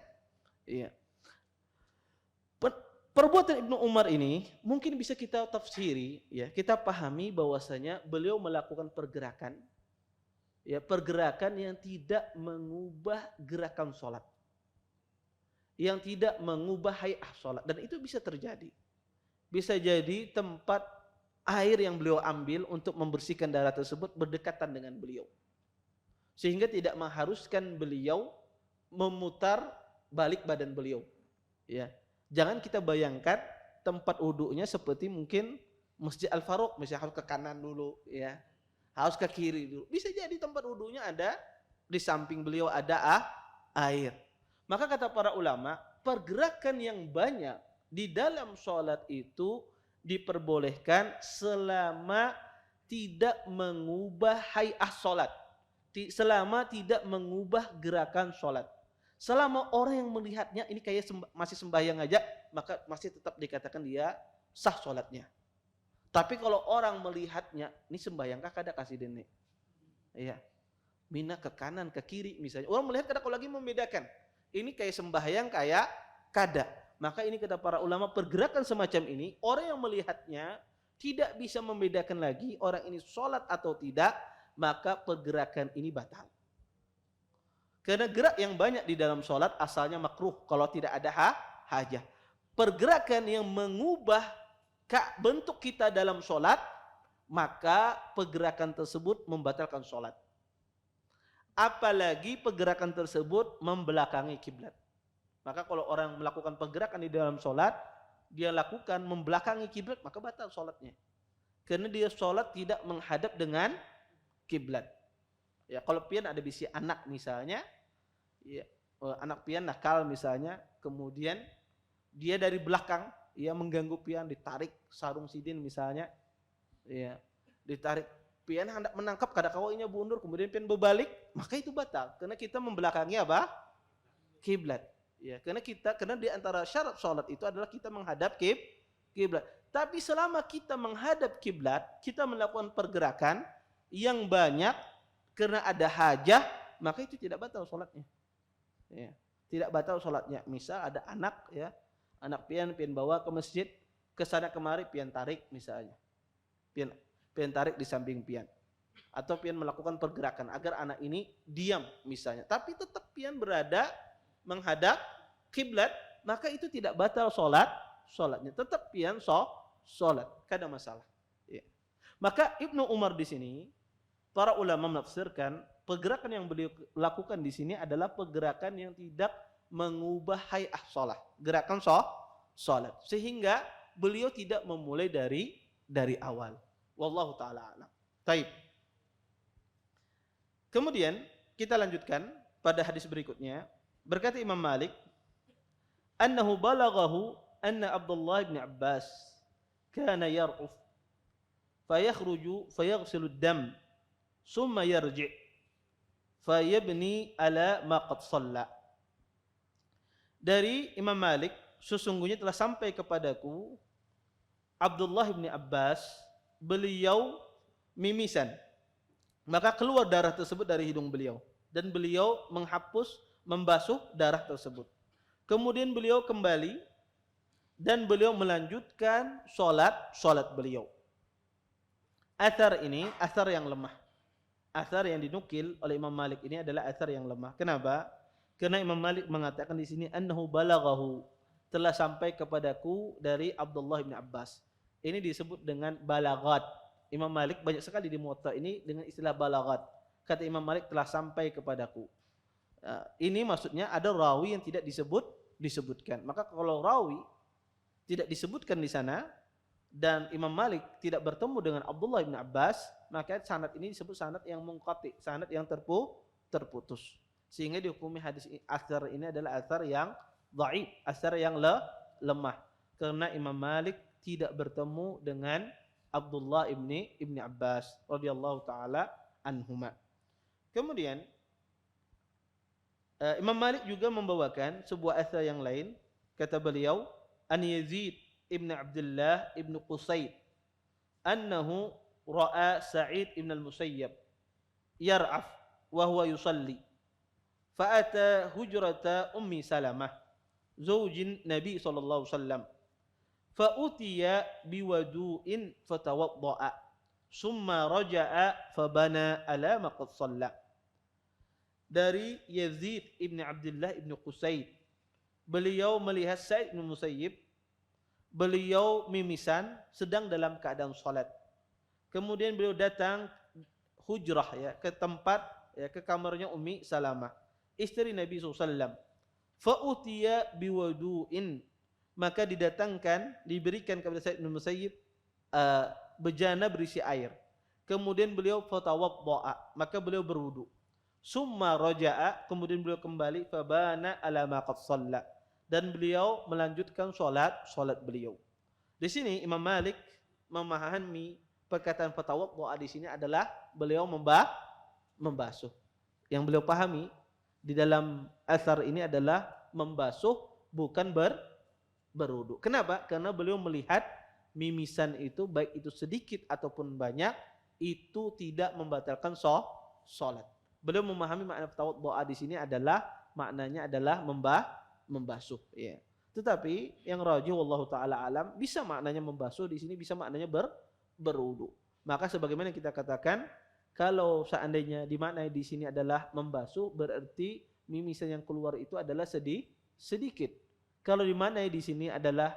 Iya. Perbuatan Ibnu Umar ini mungkin bisa kita tafsiri, ya, kita pahami bahwasanya beliau melakukan pergerakan, ya, pergerakan yang tidak mengubah gerakan sholat, yang tidak mengubah hay'ah sholat, dan itu bisa terjadi. Bisa jadi tempat air yang beliau ambil untuk membersihkan darah tersebut berdekatan dengan beliau, sehingga tidak mengharuskan beliau memutar balik badan beliau. Ya, jangan kita bayangkan tempat wudunya seperti mungkin Masjid Al-Faruq, misalnya harus ke kanan dulu, ya, harus ke kiri dulu. Bisa jadi tempat wudunya ada di samping beliau ada air. Maka kata para ulama, pergerakan yang banyak di dalam sholat itu diperbolehkan selama tidak mengubah hay'ah sholat, selama tidak mengubah gerakan sholat. Selama orang yang melihatnya ini kayak masih sembahyang aja, maka masih tetap dikatakan dia sah sholatnya. Tapi kalau orang melihatnya ini sembahyang kakak ada kasih dene, iya, mina ke kanan, ke kiri misalnya. Orang melihat kadang kalau lagi membedakan. Ini kayak sembahyang, kayak kada. Maka ini kata para ulama, pergerakan semacam ini, orang yang melihatnya tidak bisa membedakan lagi orang ini sholat atau tidak, maka pergerakan ini batal. Karena gerak yang banyak di dalam sholat asalnya makruh kalau tidak ada hajah. Pergerakan yang mengubah bentuk kita dalam sholat, maka pergerakan tersebut membatalkan sholat. Apalagi pergerakan tersebut membelakangi kiblat. Maka kalau orang melakukan pergerakan di dalam sholat, dia lakukan membelakangi kiblat, maka batal sholatnya. Karena dia sholat tidak menghadap dengan kiblat. Ya, kalau pian ada bisi anak misalnya, ya, anak pian nakal misalnya, kemudian dia dari belakang, ya mengganggu pian, ditarik sarung sidin misalnya, ya, ditarik pian hendak menangkap kada kawainya bundur, kemudian pian berbalik, maka itu batal. Karena kita membelakangi apa? Kiblat. Ya, karena di antara syarat sholat itu adalah kita menghadap kiblat. Tapi selama kita menghadap kiblat, kita melakukan pergerakan yang banyak karena ada hajah, maka itu tidak batal sholatnya. Ya, tidak batal sholatnya. Misal ada anak, ya, anak pian bawa ke masjid, ke sana kemari pian tarik misalnya, pian tarik di samping pian, atau pian melakukan pergerakan agar anak ini diam misalnya, tapi tetap pian berada menghadap kiblat, maka itu tidak batal sholatnya, tetap pian sholat, kada masalah. Ya. Maka Ibnu Umar di sini, para ulama menafsirkan pergerakan yang beliau lakukan di sini adalah pergerakan yang tidak mengubah hay'ah sholat, gerakan sholat, sehingga beliau tidak memulai dari awal. Wallahu ta'ala a'lam. Taib. Kemudian kita lanjutkan pada hadis berikutnya. Berkata Imam Malik, annahu balaghahu anna Abdullah bin Abbas kana yar'uf fayakhruju fayaghsilu ad-dam summa yarji' fayabni ala ma qad shalla. Dari Imam Malik, sesungguhnya telah sampai kepadaku Abdullah bin Abbas, beliau mimisan, maka keluar darah tersebut dari hidung beliau, dan beliau menghapus, membasuh darah tersebut. Kemudian beliau kembali dan beliau melanjutkan sholat beliau. Athar ini athar yang lemah. Athar yang dinukil oleh Imam Malik ini adalah athar yang lemah. Kenapa? Karena Imam Malik mengatakan di sini annahu balaghahu, telah sampai kepadaku dari Abdullah bin Abbas. Ini disebut dengan balaghat. Imam Malik banyak sekali di Muwatta ini dengan istilah balaghat. Kata Imam Malik telah sampai kepadaku. Ini maksudnya ada rawi yang tidak disebutkan. Maka kalau rawi tidak disebutkan di sana dan Imam Malik tidak bertemu dengan Abdullah bin Abbas, maka sanad ini disebut sanad yang munqati, sanad yang terputus. Sehingga dihukumi hadis athar ini adalah athar yang dhaif, athar yang lemah. Karena Imam Malik tidak bertemu dengan Abdullah ibni Abbas radhiyallahu taala anhuma. Kemudian Imam Malik juga membawakan sebuah athar yang lain. Kata beliau, an Yazid ibn Abdullah ibn Qusayd annahu ra'a Sa'id ibn al-Musayyab yar'af wa huwa yusalli fa'ata hujrata ummi Salamah zawjin Nabi sallallahu alaihi wasallam fa'utiya biwadu'in fatawadda'a summa raja'a fabana ala ma qad shalla. Dari Yazid ibn Abdullah ibn Qusayd, beliau melihat Sa'id ibn Musayyib, beliau mimisan sedang dalam keadaan salat. Kemudian beliau datang hujrah, ya, ke tempat, ya, ke kamarnya Ummi Salamah, istri Nabi SAW. Fa'utiya biwadu'in, maka didatangkan, diberikan kepada Sa'id bin Musayyib bejana berisi air. Kemudian beliau fatawadda'a, maka beliau berwudu. Summa raja'a, kemudian beliau kembali, fabana ala ma qad shalla, dan beliau melanjutkan salat beliau. Di sini Imam Malik memahami perkataan fatawadda'a di sini adalah beliau membasuh. Yang beliau pahami di dalam athar ini adalah membasuh, bukan berwudu. Kenapa? Karena beliau melihat mimisan itu, baik itu sedikit ataupun banyak, itu tidak membatalkan salat. Beliau memahami makna tawaddu'a di sini adalah maknanya adalah membasuh, ya. Tetapi yang rajih wallahu taala alam, bisa maknanya membasuh di sini, bisa maknanya berwudu. Maka sebagaimana kita katakan, kalau seandainya dimaknai di sini adalah membasuh, berarti mimisan yang keluar itu adalah sedikit. Kalau dimaknai di sini adalah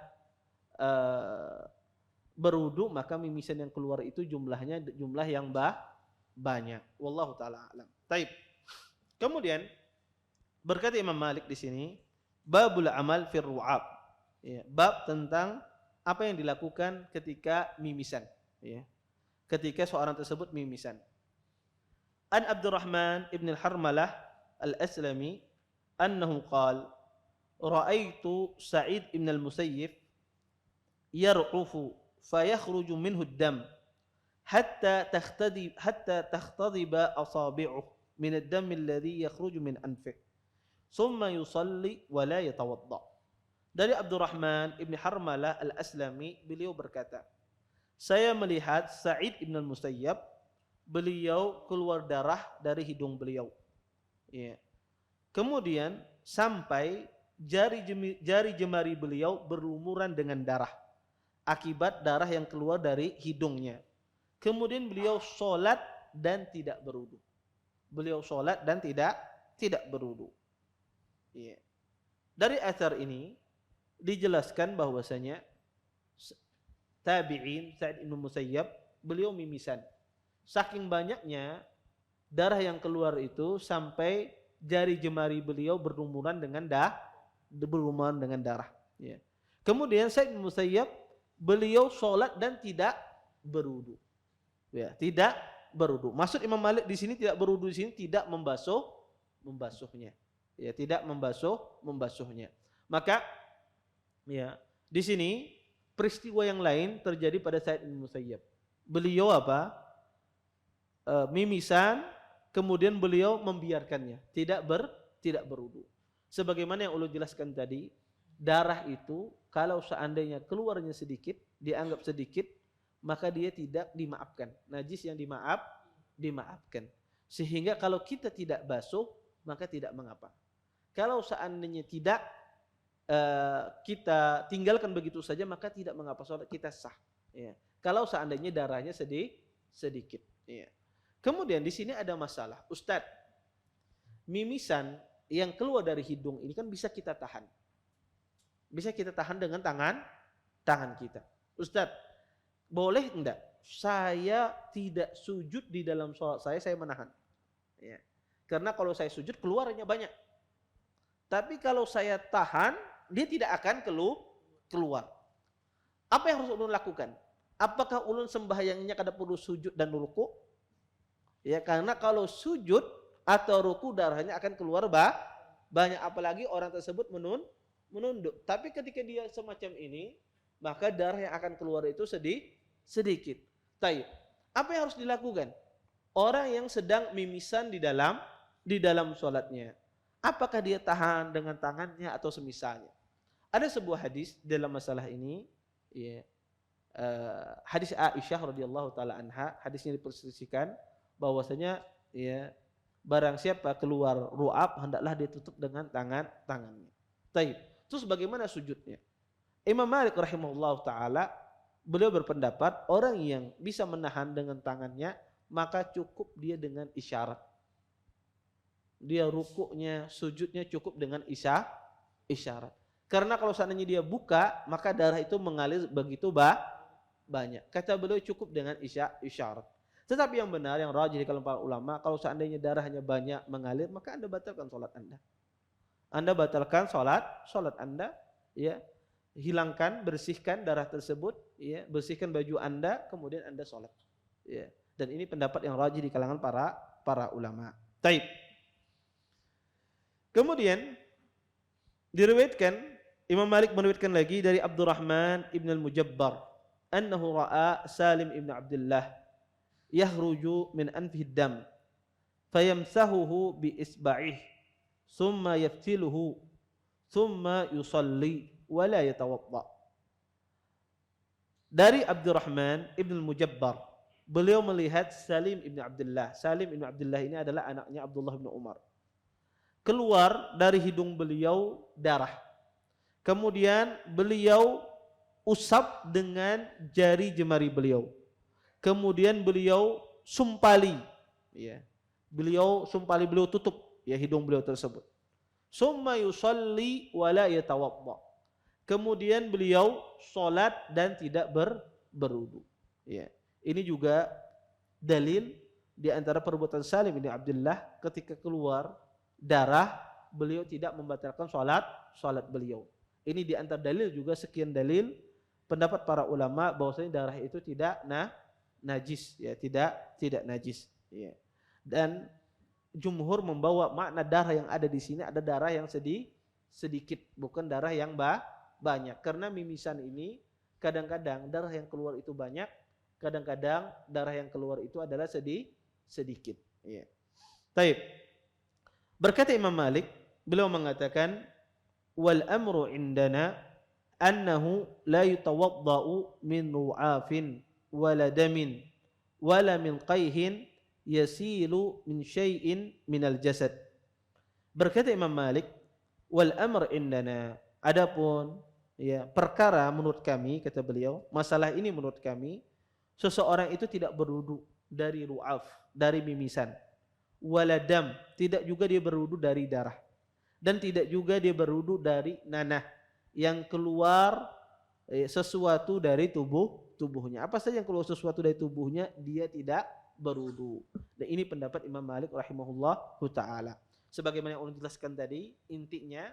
berwudu, maka mimisan yang keluar itu jumlah yang banyak. Wallahu taala alam. Taib. Kemudian berkata Imam Malik di sini, babul amal fir ru'ab. Ya, bab tentang apa yang dilakukan ketika mimisan, ya. Ketika seorang tersebut mimisan. An Abdurrahman ibn al-Harmalah al-Aslami annahu qala ra'aitu Sa'id ibn al-Musayyib yar'ufu fayakhruju minhu ad-dam hatta takhtadiba asabi'uhu min ad-dam alladhi yakhruju min anfihi thumma yusalli wa la yatawadda. Dari Abdurrahman ibn Harmalah al-Aslami, beliau berkata, saya melihat Sa'id ibn al-Musayyab, beliau keluar darah dari hidung beliau, ya. Kemudian sampai jari jemari beliau berlumuran dengan darah akibat darah yang keluar dari hidungnya. Kemudian beliau sholat dan tidak berwudu. Beliau sholat dan tidak berwudu. Ya. Dari athar ini dijelaskan bahwasanya tabi'in Sa'id ibn Musayyab, beliau mimisan. Saking banyaknya darah yang keluar itu sampai jari jemari beliau berlumuran dengan darah. Ya. Kemudian Sa'id ibn Musayyab, beliau sholat dan tidak berwudu. Ya, tidak berwudu. Maksud Imam Malik di sini tidak berwudu di sini tidak membasuhnya. Ya, tidak membasuhnya. Maka ya, di sini peristiwa yang lain terjadi pada Sa'id bin Musayyab. Beliau mimisan, kemudian beliau membiarkannya, tidak berwudu. Sebagaimana yang ulun jelaskan tadi, darah itu kalau seandainya keluarnya sedikit, dianggap sedikit, maka dia tidak dimaafkan. Najis yang dimaafkan. Sehingga kalau kita tidak basuh, maka tidak mengapa. Kalau seandainya tidak kita tinggalkan begitu saja, maka tidak mengapa, sholat kita sah. Ya. Kalau seandainya darahnya sedikit. Ya. Kemudian di sini ada masalah, Ustadz, mimisan yang keluar dari hidung ini kan bisa kita tahan. Bisa kita tahan dengan tangan kita. Ustadz, boleh enggak saya tidak sujud di dalam sholat saya menahan? Ya. Karena kalau saya sujud keluarnya banyak. Tapi kalau saya tahan, dia tidak akan keluar. Apa yang harus ulun lakukan? Apakah ulun sembahyangnya kada perlu sujud dan ruku? Ya, karena kalau sujud atau ruku darahnya akan keluar banyak, apalagi orang tersebut menunduk. Tapi ketika dia semacam ini, maka darah yang akan keluar itu sedikit. Taib. Apa yang harus dilakukan? Orang yang sedang mimisan di dalam sholatnya, apakah dia tahan dengan tangannya atau semisalnya? Ada sebuah hadis dalam masalah ini, ya, hadis Aisyah radhiyallahu taala anha, hadisnya diperselisihkan bahwasanya, ya, barang siapa keluar ru'ab hendaklah dia tutup dengan tangannya. Taib. Terus bagaimana sujudnya? Imam Malik rahimahullahu taala, beliau berpendapat orang yang bisa menahan dengan tangannya, maka cukup dia dengan isyarat. Dia rukuknya, sujudnya cukup dengan isyarat. Karena kalau seandainya dia buka, maka darah itu mengalir begitu banyak. Kata beliau cukup dengan isyarat. Tetapi yang benar, yang rajih di kalangan para ulama, kalau seandainya darahnya banyak mengalir, maka Anda batalkan sholat Anda. Anda batalkan sholat Anda, ya. Hilangkan, bersihkan darah tersebut, ya. Bersihkan baju Anda, kemudian Anda sholat. Ya. Dan ini pendapat yang rajih di kalangan para ulama. Taib. Kemudian diriwayatkan, Imam Malik meriwayatkan lagi dari Abdurrahman ibn al-Mujabbar, annahu ra'a Salim ibn Abdullah yahruju min anfihi dam fayamsahuhu bi isba'ih thumma yaftiluhu thumma yusalli wa la yatawadda. Dari Abdurrahman ibn al-Mujabbar, beliau melihat Salim ibn Abdullah. Salim ibn Abdullah ini adalah anaknya Abdullah bin Umar. Keluar dari hidung beliau darah. Kemudian beliau usap dengan jari jemari beliau. Kemudian beliau sumpali, ya. Beliau tutup ya hidung beliau tersebut. Summa yusalli wa la yatawadda. Kemudian beliau salat dan tidak berwudu. Ya. Ini juga dalil di antara perbuatan Salim bin Abdullah ketika keluar darah, beliau tidak membatalkan salat beliau. Ini di antara dalil juga sekian dalil pendapat para ulama bahwasanya darah itu tidak najis, ya, tidak najis, ya. Dan jumhur membawa makna darah yang ada di sini ada darah yang sedikit, bukan darah yang banyak. Karena mimisan ini kadang-kadang darah yang keluar itu banyak, kadang-kadang darah yang keluar itu adalah sedikit. Ya. Taib. Berkata Imam Malik, beliau mengatakan, wal amru indana annahu la yutawadda'u min ru'afin wala damin wala min qayhin yasilu min syai'in minal jasad. Berkata Imam Malik, wal amr indana, adapun ya perkara menurut kami, kata beliau, masalah ini menurut kami, seseorang itu tidak berwudu dari ru'af, dari mimisan, waladam, tidak juga dia berwudu dari darah, dan tidak juga dia berwudu dari nanah yang keluar sesuatu dari tubuhnya. Apa saja yang keluar sesuatu dari tubuhnya, dia tidak berwudu. Dan ini pendapat Imam Malik rahimahullahu taala. Sebagaimana yang ulun jelaskan tadi, intinya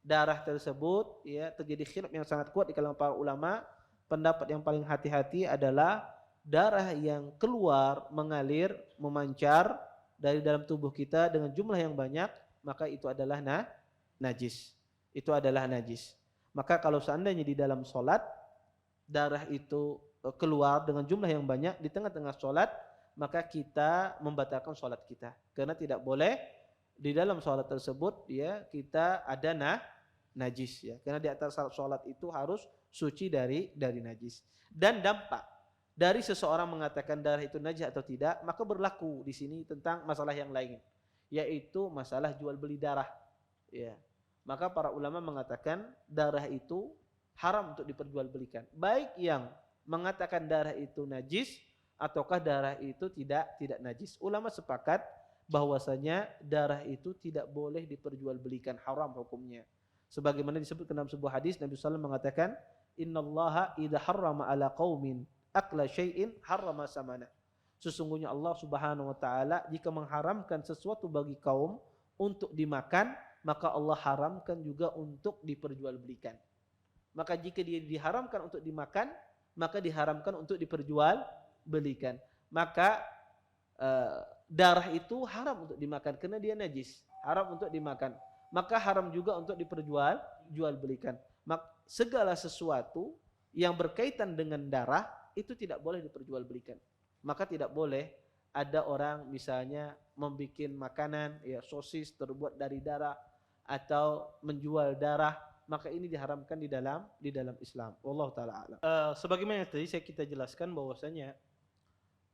darah tersebut ya terjadi khilaf yang sangat kuat di kalangan para ulama. Pendapat yang paling hati-hati adalah darah yang keluar, mengalir, memancar dari dalam tubuh kita dengan jumlah yang banyak, maka itu adalah najis. Itu adalah najis. Maka kalau seandainya di dalam sholat darah itu keluar dengan jumlah yang banyak di tengah-tengah sholat, maka kita membatalkan sholat kita. Karena tidak boleh di dalam sholat tersebut ya kita ada najis, ya. Karena di atas sholat itu harus suci dari najis. Dan dampak dari seseorang mengatakan darah itu najis atau tidak, maka berlaku di sini tentang masalah yang lain, yaitu masalah jual beli darah. Ya. Maka para ulama mengatakan darah itu haram untuk diperjualbelikan. Baik yang mengatakan darah itu najis ataukah darah itu tidak najis. Ulama sepakat bahwasanya darah itu tidak boleh diperjualbelikan, haram hukumnya. Sebagaimana disebut dalam sebuah hadis, Nabi sallallahu alaihi wasallam mengatakan, "Innallaha idza harrama ala qaumin akla syai'in harrama samana." Sesungguhnya Allah Subhanahu wa taala jika mengharamkan sesuatu bagi kaum untuk dimakan, maka Allah haramkan juga untuk diperjualbelikan. Maka jika dia diharamkan untuk dimakan, maka diharamkan untuk diperjualbelikan. Maka darah itu haram untuk dimakan karena dia najis, haram untuk dimakan. Maka haram juga untuk diperjualbelikan. Maka segala sesuatu yang berkaitan dengan darah itu tidak boleh diperjualbelikan. Maka tidak boleh ada orang misalnya membuat makanan ya sosis terbuat dari darah atau menjual darah, maka ini diharamkan di dalam Islam. Wallahu taala alam. Sebagaimana tadi kita jelaskan bahwasanya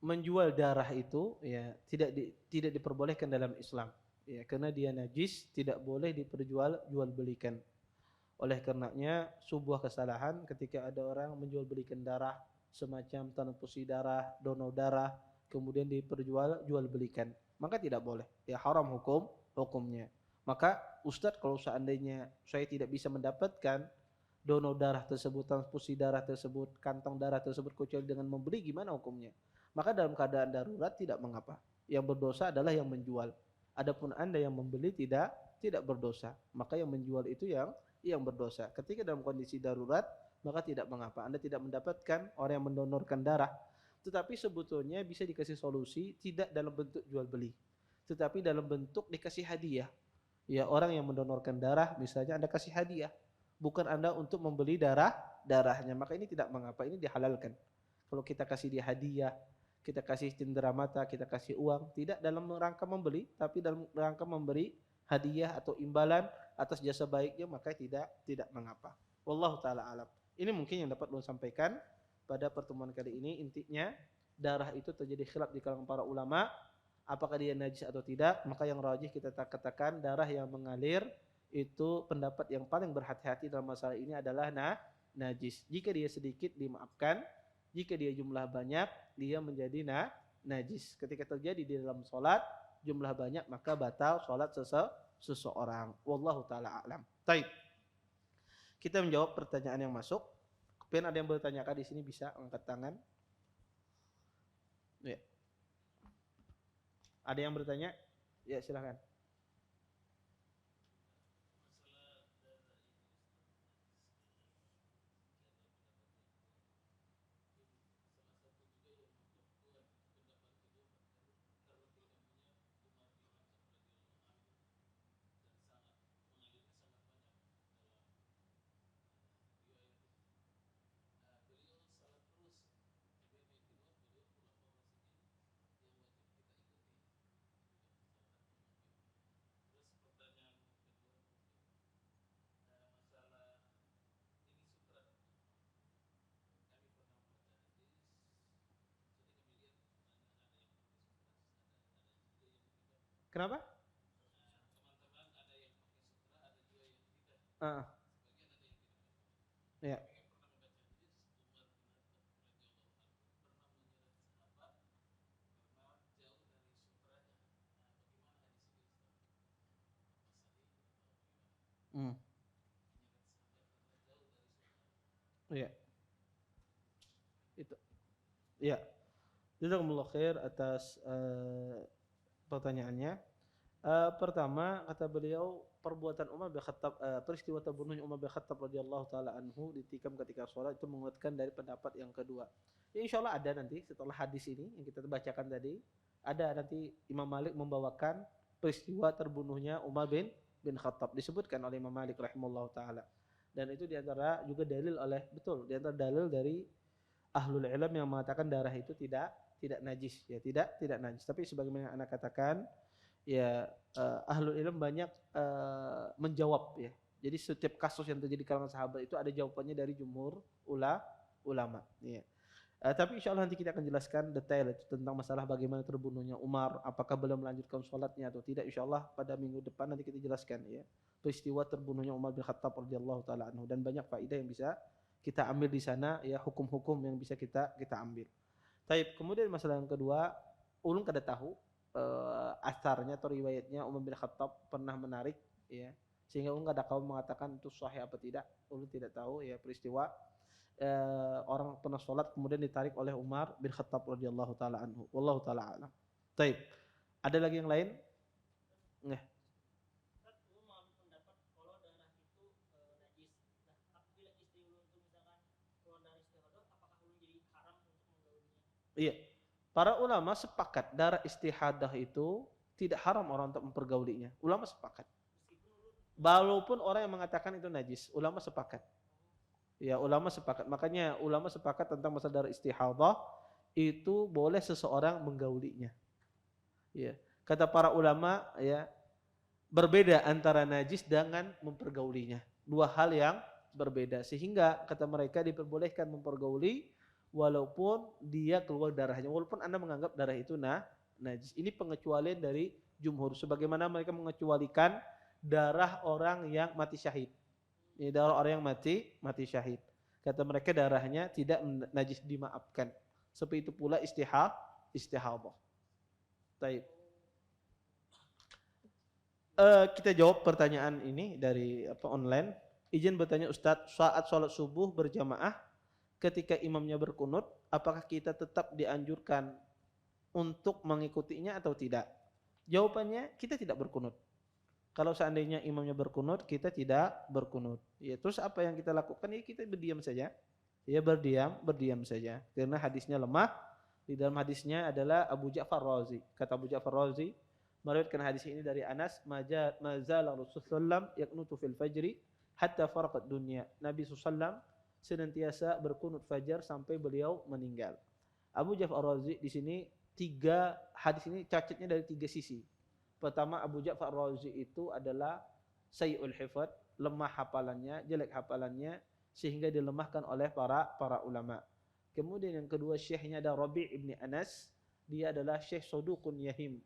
menjual darah itu ya tidak diperbolehkan dalam Islam. Ya, karena dia najis, tidak boleh diperjualbelikan. Oleh karenanya sebuah kesalahan ketika ada orang menjualbelikan darah semacam transfusi darah, donor darah, kemudian diperjualbelikan, maka tidak boleh. Ya haram hukumnya. Maka Ustadz, kalau seandainya saya tidak bisa mendapatkan donor darah tersebut, transfusi darah tersebut, kantong darah tersebut kecuali dengan membeli, gimana hukumnya? Maka dalam keadaan darurat tidak mengapa. Yang berdosa adalah yang menjual. Adapun Anda yang membeli tidak berdosa. Maka yang menjual itu yang berdosa. Ketika dalam kondisi darurat, maka tidak mengapa. Anda tidak mendapatkan orang yang mendonorkan darah. Tetapi sebetulnya bisa dikasih solusi tidak dalam bentuk jual beli, tetapi dalam bentuk dikasih hadiah. Ya, orang yang mendonorkan darah misalnya Anda kasih hadiah, bukan Anda untuk membeli darahnya, maka ini tidak mengapa, ini dihalalkan. Kalau kita kasih dia hadiah, kita kasih cenderamata, kita kasih uang, tidak dalam rangka membeli, tapi dalam rangka memberi hadiah atau imbalan atas jasa baiknya, maka tidak mengapa. Wallahu taala alam. Ini mungkin yang dapat saya sampaikan pada pertemuan kali ini. Intinya darah itu terjadi khilaf di kalangan para ulama, apakah dia najis atau tidak, maka yang rajih kita katakan darah yang mengalir itu pendapat yang paling berhati-hati dalam masalah ini adalah najis. Jika dia sedikit dimaafkan, jika dia jumlah banyak dia menjadi najis. Ketika terjadi di dalam sholat jumlah banyak maka batal sholat seseorang. Wallahu taala a'lam. Baik. Kita menjawab pertanyaan yang masuk. Kemudian ada yang bertanyakan di sini bisa angkat tangan. Ya. Ada yang bertanya? Ya, silakan. Kenapa? Ah, ya. Hmm. Ya. Itu. Ya. Jazakumullah khair atas pertanyaannya. Pertama kata beliau perbuatan Umar bin Khattab, peristiwa terbunuhnya Umar bin Khattab radhiyallahu taala anhu ditikam ketika sholat itu menguatkan dari pendapat yang kedua. Ya, insya Allah ada nanti setelah hadis ini yang kita bacakan tadi, ada nanti Imam Malik membawakan peristiwa terbunuhnya Umar bin Khattab disebutkan oleh Imam Malik rahimahullahu taala. Dan itu diantara juga dalil oleh diantara dalil dari ahlul ilm yang mengatakan darah itu tidak najis, ya tidak najis. Tapi sebagaimana yang anak katakan, ya ahlul ilm banyak menjawab ya. Jadi setiap kasus yang terjadi di kalangan sahabat itu ada jawabannya dari jumhur ulama. Ya. Tapi insya Allah nanti kita akan jelaskan detail itu tentang masalah bagaimana terbunuhnya Umar, apakah beliau melanjutkan sholatnya atau tidak. Insya Allah pada minggu depan nanti kita jelaskan ya peristiwa terbunuhnya Umar bin Khattab radhiyallahu taala anhu, dan banyak faedah yang bisa kita ambil di sana ya, hukum-hukum yang bisa kita ambil. Taib. Kemudian masalah yang kedua, ulun kada tahu asarnya atau riwayatnya Umar bin Khattab pernah menarik ya, sehingga ulun kada tahu mengatakan itu sahih apa tidak. Ulun tidak tahu ya peristiwa orang pernah sholat kemudian ditarik oleh Umar bin Khattab radhiyallahu taala anhu. Wallahu taala alam. Taib. Ada lagi yang lain? Nggak. Iya. Para ulama sepakat darah istihadah itu tidak haram orang untuk mempergaulinya. Ulama sepakat. Walaupun orang yang mengatakan itu najis, ulama sepakat. Ya, ulama sepakat. Makanya ulama sepakat tentang masalah darah istihadah itu boleh seseorang menggaulinya. Ya. Kata para ulama ya, berbeda antara najis dengan mempergaulinya. Dua hal yang berbeda, sehingga kata mereka diperbolehkan mempergauli walaupun dia keluar darahnya, walaupun Anda menganggap darah itu najis. Ini pengecualian dari jumhur, sebagaimana mereka mengecualikan darah orang yang mati syahid. Ini darah orang yang mati syahid. Kata mereka darahnya tidak najis, dimaafkan. Seperti itu pula istihadah. Baik. Kita jawab pertanyaan ini dari online. Izin bertanya Ustadz, saat sholat subuh berjamaah ketika imamnya berkunut, apakah kita tetap dianjurkan untuk mengikutinya atau tidak? Jawabannya, kita tidak berkunut. Kalau seandainya imamnya berkunut, kita tidak berkunut. Ya, terus apa yang kita lakukan? Ya kita berdiam saja. Ya berdiam saja. Karena hadisnya lemah. Di dalam hadisnya adalah Abu Ja'far Razi. Kata Abu Ja'far Razi, meriwayatkan hadis ini dari Anas, mazala Rasulullah yaqnutu fil fajri hatta faraqat dunya. Nabi SAW senantiasa berkunut fajar sampai beliau meninggal. Abu Ja'far Razi di sini hadis ini cacatnya dari 3 sisi. Pertama, Abu Ja'far Razi itu adalah sayyi'ul hifad, lemah hafalannya, jelek hafalannya, sehingga dilemahkan oleh para ulama. Kemudian yang kedua syekhnya ada Rabi' ibni Anas. Dia adalah syekh sodukun yahim.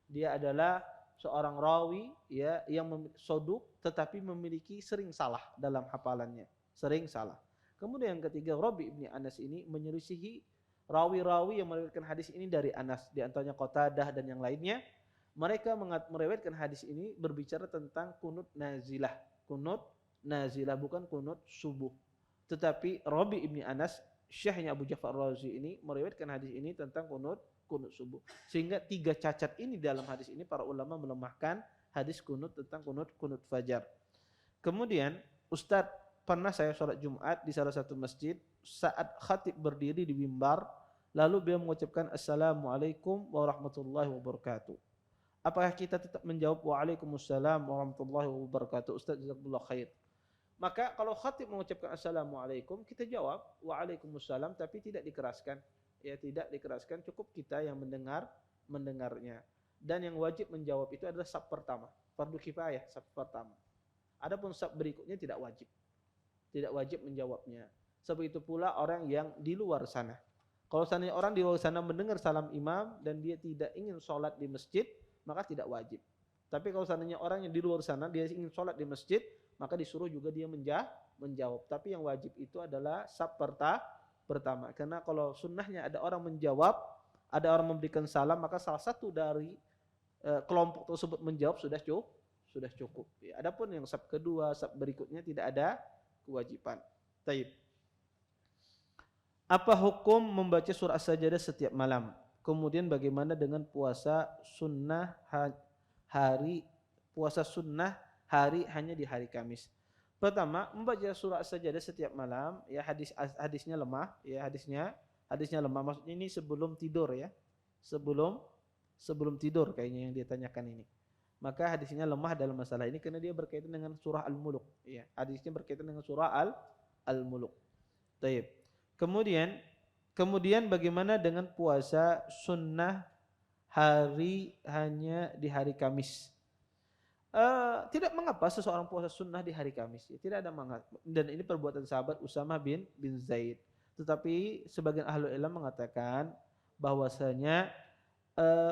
Dia adalah seorang rawi ya yang soduk tetapi memiliki sering salah dalam hafalannya. Sering salah. Kemudian yang ketiga Rabi' ibni Anas ini menyelisihi rawi-rawi yang meriwayatkan hadis ini dari Anas. Di antaranya Qatadah dan yang lainnya. Mereka meriwayatkan hadis ini berbicara tentang kunut nazilah. Kunut nazilah bukan kunut subuh. Tetapi Rabi' ibni Anas syekhnya Abu Ja'far Razi ini meriwayatkan hadis ini tentang kunut subuh. Sehingga tiga cacat ini dalam hadis ini para ulama melemahkan hadis kunut tentang kunut fajar. Kemudian Ustadz pernah saya sholat Jumat di salah satu masjid saat khatib berdiri di mimbar lalu beliau mengucapkan Assalamualaikum warahmatullahi wabarakatuh. Apakah kita tetap menjawab Waalaikumsalam warahmatullahi wabarakatuh? Ustadz jazakallahu khair. Maka kalau khatib mengucapkan Assalamualaikum, kita jawab Waalaikumsalam tapi tidak dikeraskan. Ya, tidak dikeraskan, cukup kita yang mendengarnya. Dan yang wajib menjawab itu adalah saf pertama, fardu kifayah saf pertama. Adapun saf berikutnya tidak wajib. Tidak wajib menjawabnya. Sebegitu pula orang yang di luar sana. Kalau seandainya orang di luar sana mendengar salam imam dan dia tidak ingin sholat di masjid, maka tidak wajib. Tapi kalau seandainya orang yang di luar sana dia ingin sholat di masjid, maka disuruh juga dia menjawab. Tapi yang wajib itu adalah saf pertama. Karena kalau sunnahnya ada orang menjawab, ada orang memberikan salam, maka salah satu dari kelompok tersebut menjawab sudah cukup. Ya, adapun yang saf kedua, saf berikutnya tidak ada kewajiban. Taib. Apa hukum membaca surah As-Sajdah setiap malam? Kemudian bagaimana dengan puasa sunnah hari hanya di hari Kamis? Pertama, membaca surah As-Sajdah setiap malam, ya hadisnya lemah, ya hadisnya lemah. Maksudnya ini sebelum tidur ya. Sebelum tidur kayaknya yang dia tanyakan ini. Maka hadisnya lemah dalam masalah ini karena dia berkaitan dengan surah Al-Muluk, ya. Hadisnya berkaitan dengan surah Al-Muluk. Baik. Kemudian bagaimana dengan puasa sunnah hari hanya di hari Kamis? Tidak mengapa seseorang puasa sunnah di hari Kamis, ya. Tidak ada mengapa. Dan ini perbuatan sahabat Usamah bin Zaid. Tetapi sebagian ahlu ilmu mengatakan bahwasanya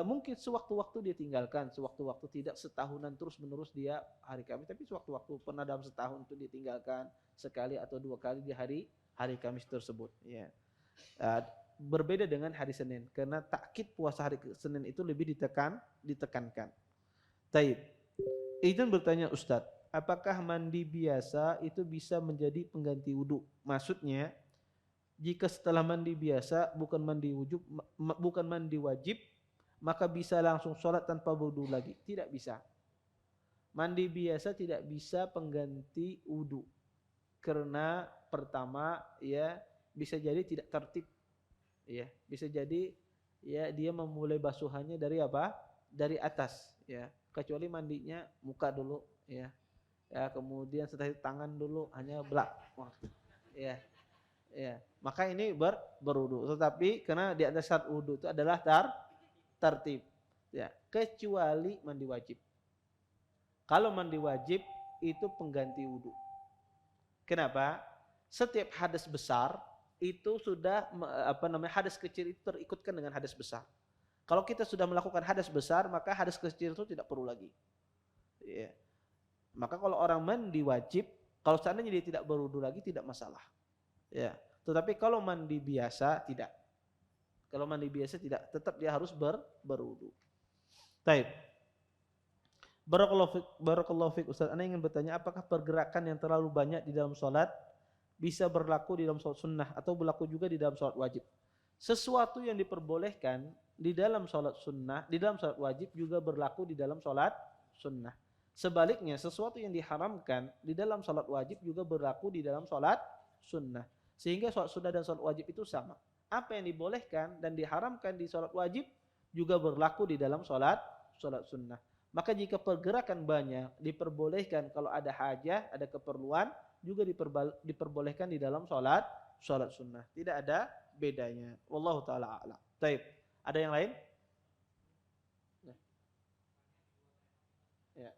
mungkin sewaktu-waktu dia tinggalkan, sewaktu-waktu tidak setahunan terus-menerus dia hari Kamis, tapi sewaktu-waktu pernah dalam setahun itu dia tinggalkan sekali atau dua kali di hari Kamis tersebut. Ya. Berbeda dengan hari Senin, karena takkid puasa hari Senin itu lebih ditekankan. Taib. Izin bertanya Ustadz, apakah mandi biasa itu bisa menjadi pengganti wudhu? Maksudnya, jika setelah mandi biasa bukan mandi wajib, maka bisa langsung sholat tanpa wudhu lagi? Tidak bisa. Mandi biasa tidak bisa pengganti wudhu, karena pertama ya bisa jadi tidak tertib, ya bisa jadi ya dia memulai basuhannya dari apa? Dari atas, ya. Kecuali mandinya muka dulu, ya. Ya, kemudian setelah itu tangan dulu hanya belak. Ya. Ya, maka ini berwudu. Tetapi karena di atas syarat wudu itu adalah tertib. Ya, kecuali mandi wajib. Kalau mandi wajib itu pengganti wudu. Kenapa? Setiap hadas besar itu sudah hadas kecil itu terikutkan dengan hadas besar. Kalau kita sudah melakukan hadas besar, maka hadas kecil itu tidak perlu lagi. Ya. Maka kalau orang mandi wajib, kalau seandainya dia tidak berwudu lagi tidak masalah. Ya. Tetapi kalau mandi biasa tidak. Kalau mandi biasa tidak, tetap dia harus berwudu. Baik. Barakallahu fiik Ustaz. Ana ingin bertanya, apakah pergerakan yang terlalu banyak di dalam sholat bisa berlaku di dalam sholat sunnah atau berlaku juga di dalam sholat wajib? Sesuatu yang diperbolehkan di dalam sholat sunnah, di dalam sholat wajib juga berlaku di dalam sholat sunnah. Sebaliknya, sesuatu yang diharamkan di dalam sholat wajib juga berlaku di dalam sholat sunnah. Sehingga sholat sunnah dan sholat wajib itu sama. Apa yang dibolehkan dan diharamkan di sholat wajib juga berlaku di dalam sholat sunnah. Maka jika pergerakan banyak diperbolehkan kalau ada hajah, ada keperluan, juga diperbolehkan di dalam sholat sunnah. Tidak ada bedanya. Wallahu ta'ala a'lam. Baik. Ada yang lain? Ya.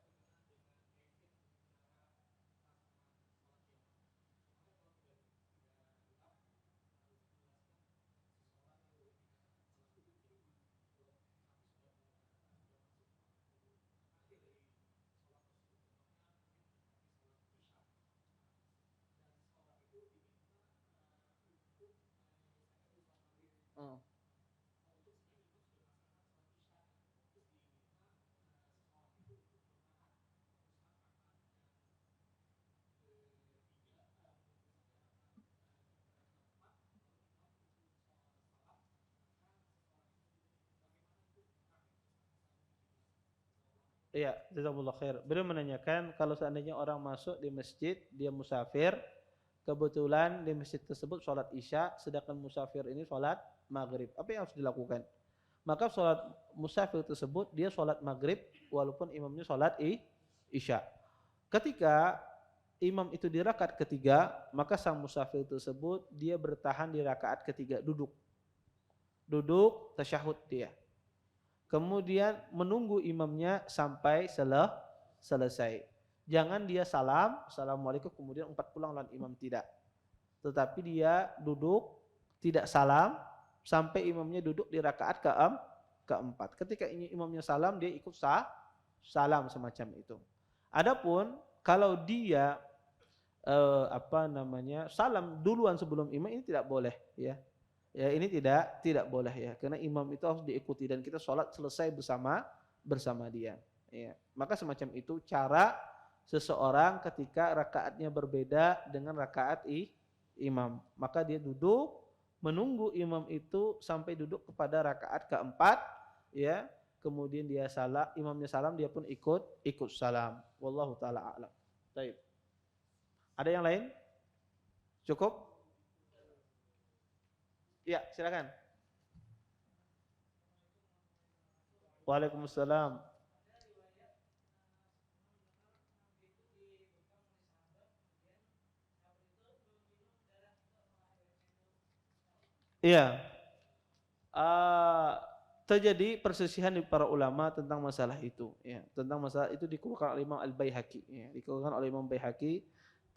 Iya, jazakumullah khair. Beliau menanyakan kalau seandainya orang masuk di masjid, dia musafir, kebetulan di masjid tersebut sholat isya, sedangkan musafir ini sholat maghrib. Apa yang harus dilakukan? Maka sholat musafir tersebut dia sholat maghrib walaupun imamnya sholat isya. Ketika imam itu di rakaat ketiga, maka sang musafir tersebut dia bertahan di rakaat ketiga, duduk tasyahud dia. Kemudian menunggu imamnya sampai selesai. Jangan dia salam, assalamualaikum, kemudian 4 pulang lawan imam, tidak. Tetapi dia duduk, tidak salam, sampai imamnya duduk di rakaat keempat. Ketika imamnya salam, dia ikut salam semacam itu. Adapun kalau dia salam duluan sebelum imam, ini tidak boleh, ya. Ya, ini tidak boleh, ya, karena imam itu harus diikuti dan kita sholat selesai bersama dia, ya. Maka semacam itu cara seseorang ketika rakaatnya berbeda dengan rakaat imam, maka dia duduk menunggu imam itu sampai duduk kepada rakaat keempat, ya, kemudian dia imamnya salam, dia pun ikut salam. Wallahu taala a'lam. Baik. Ada yang lain? Cukup? Ya, silakan. Waalaikumsalam. Iya. Terjadi perselisihan di para ulama tentang masalah itu, ya. Tentang masalah itu dikeluarkan oleh Imam Al-Baihaqi, ya. Dikeluarkan oleh Imam Baihaqi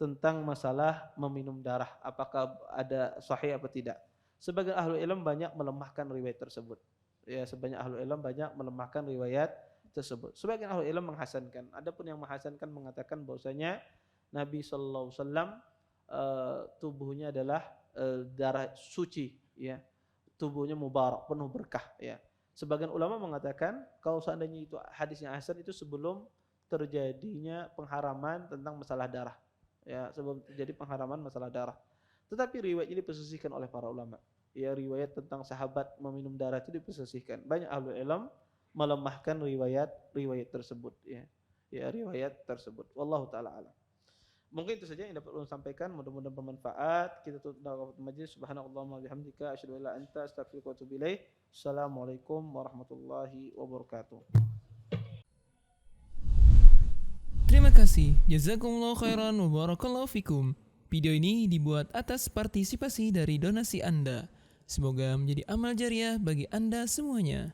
tentang masalah meminum darah, apakah ada sahih apa tidak. Sebagian ahli ilmu banyak melemahkan riwayat tersebut. Ya, sebanyak ahli ilmu banyak melemahkan riwayat tersebut. Sebagian ahli ilmu menghasankan. Adapun yang menghasankan mengatakan bahwasanya Nabi sallallahu alaihi wasallam tubuhnya adalah darah suci, ya. Tubuhnya mubarak, penuh berkah, ya. Sebagian ulama mengatakan kalau seandainya itu hadis yang hasan itu sebelum terjadinya pengharaman tentang masalah darah. Ya, sebelum terjadi pengharaman masalah darah. Tetapi riwayat ini dipersisihkan oleh para ulama. Ya, riwayat tentang sahabat meminum darah itu dipersisihkan. Banyak ahli ilmu melemahkan riwayat tersebut, ya. Ya, riwayat tersebut. Wallahu taala alam. Mungkin itu saja yang dapat ulun sampaikan, mudah-mudahan bermanfaat. Kita tutup dengan majlis. Subhanakallahumma bihamdika asyhadu an la ilaha illa anta astaghfiruka wa atubu ilaik. Assalamualaikum warahmatullahi wabarakatuh. Terima kasih. Jazakumullah khairan wa barakallahu fikum. Video ini dibuat atas partisipasi dari donasi Anda. Semoga menjadi amal jariah bagi Anda semuanya.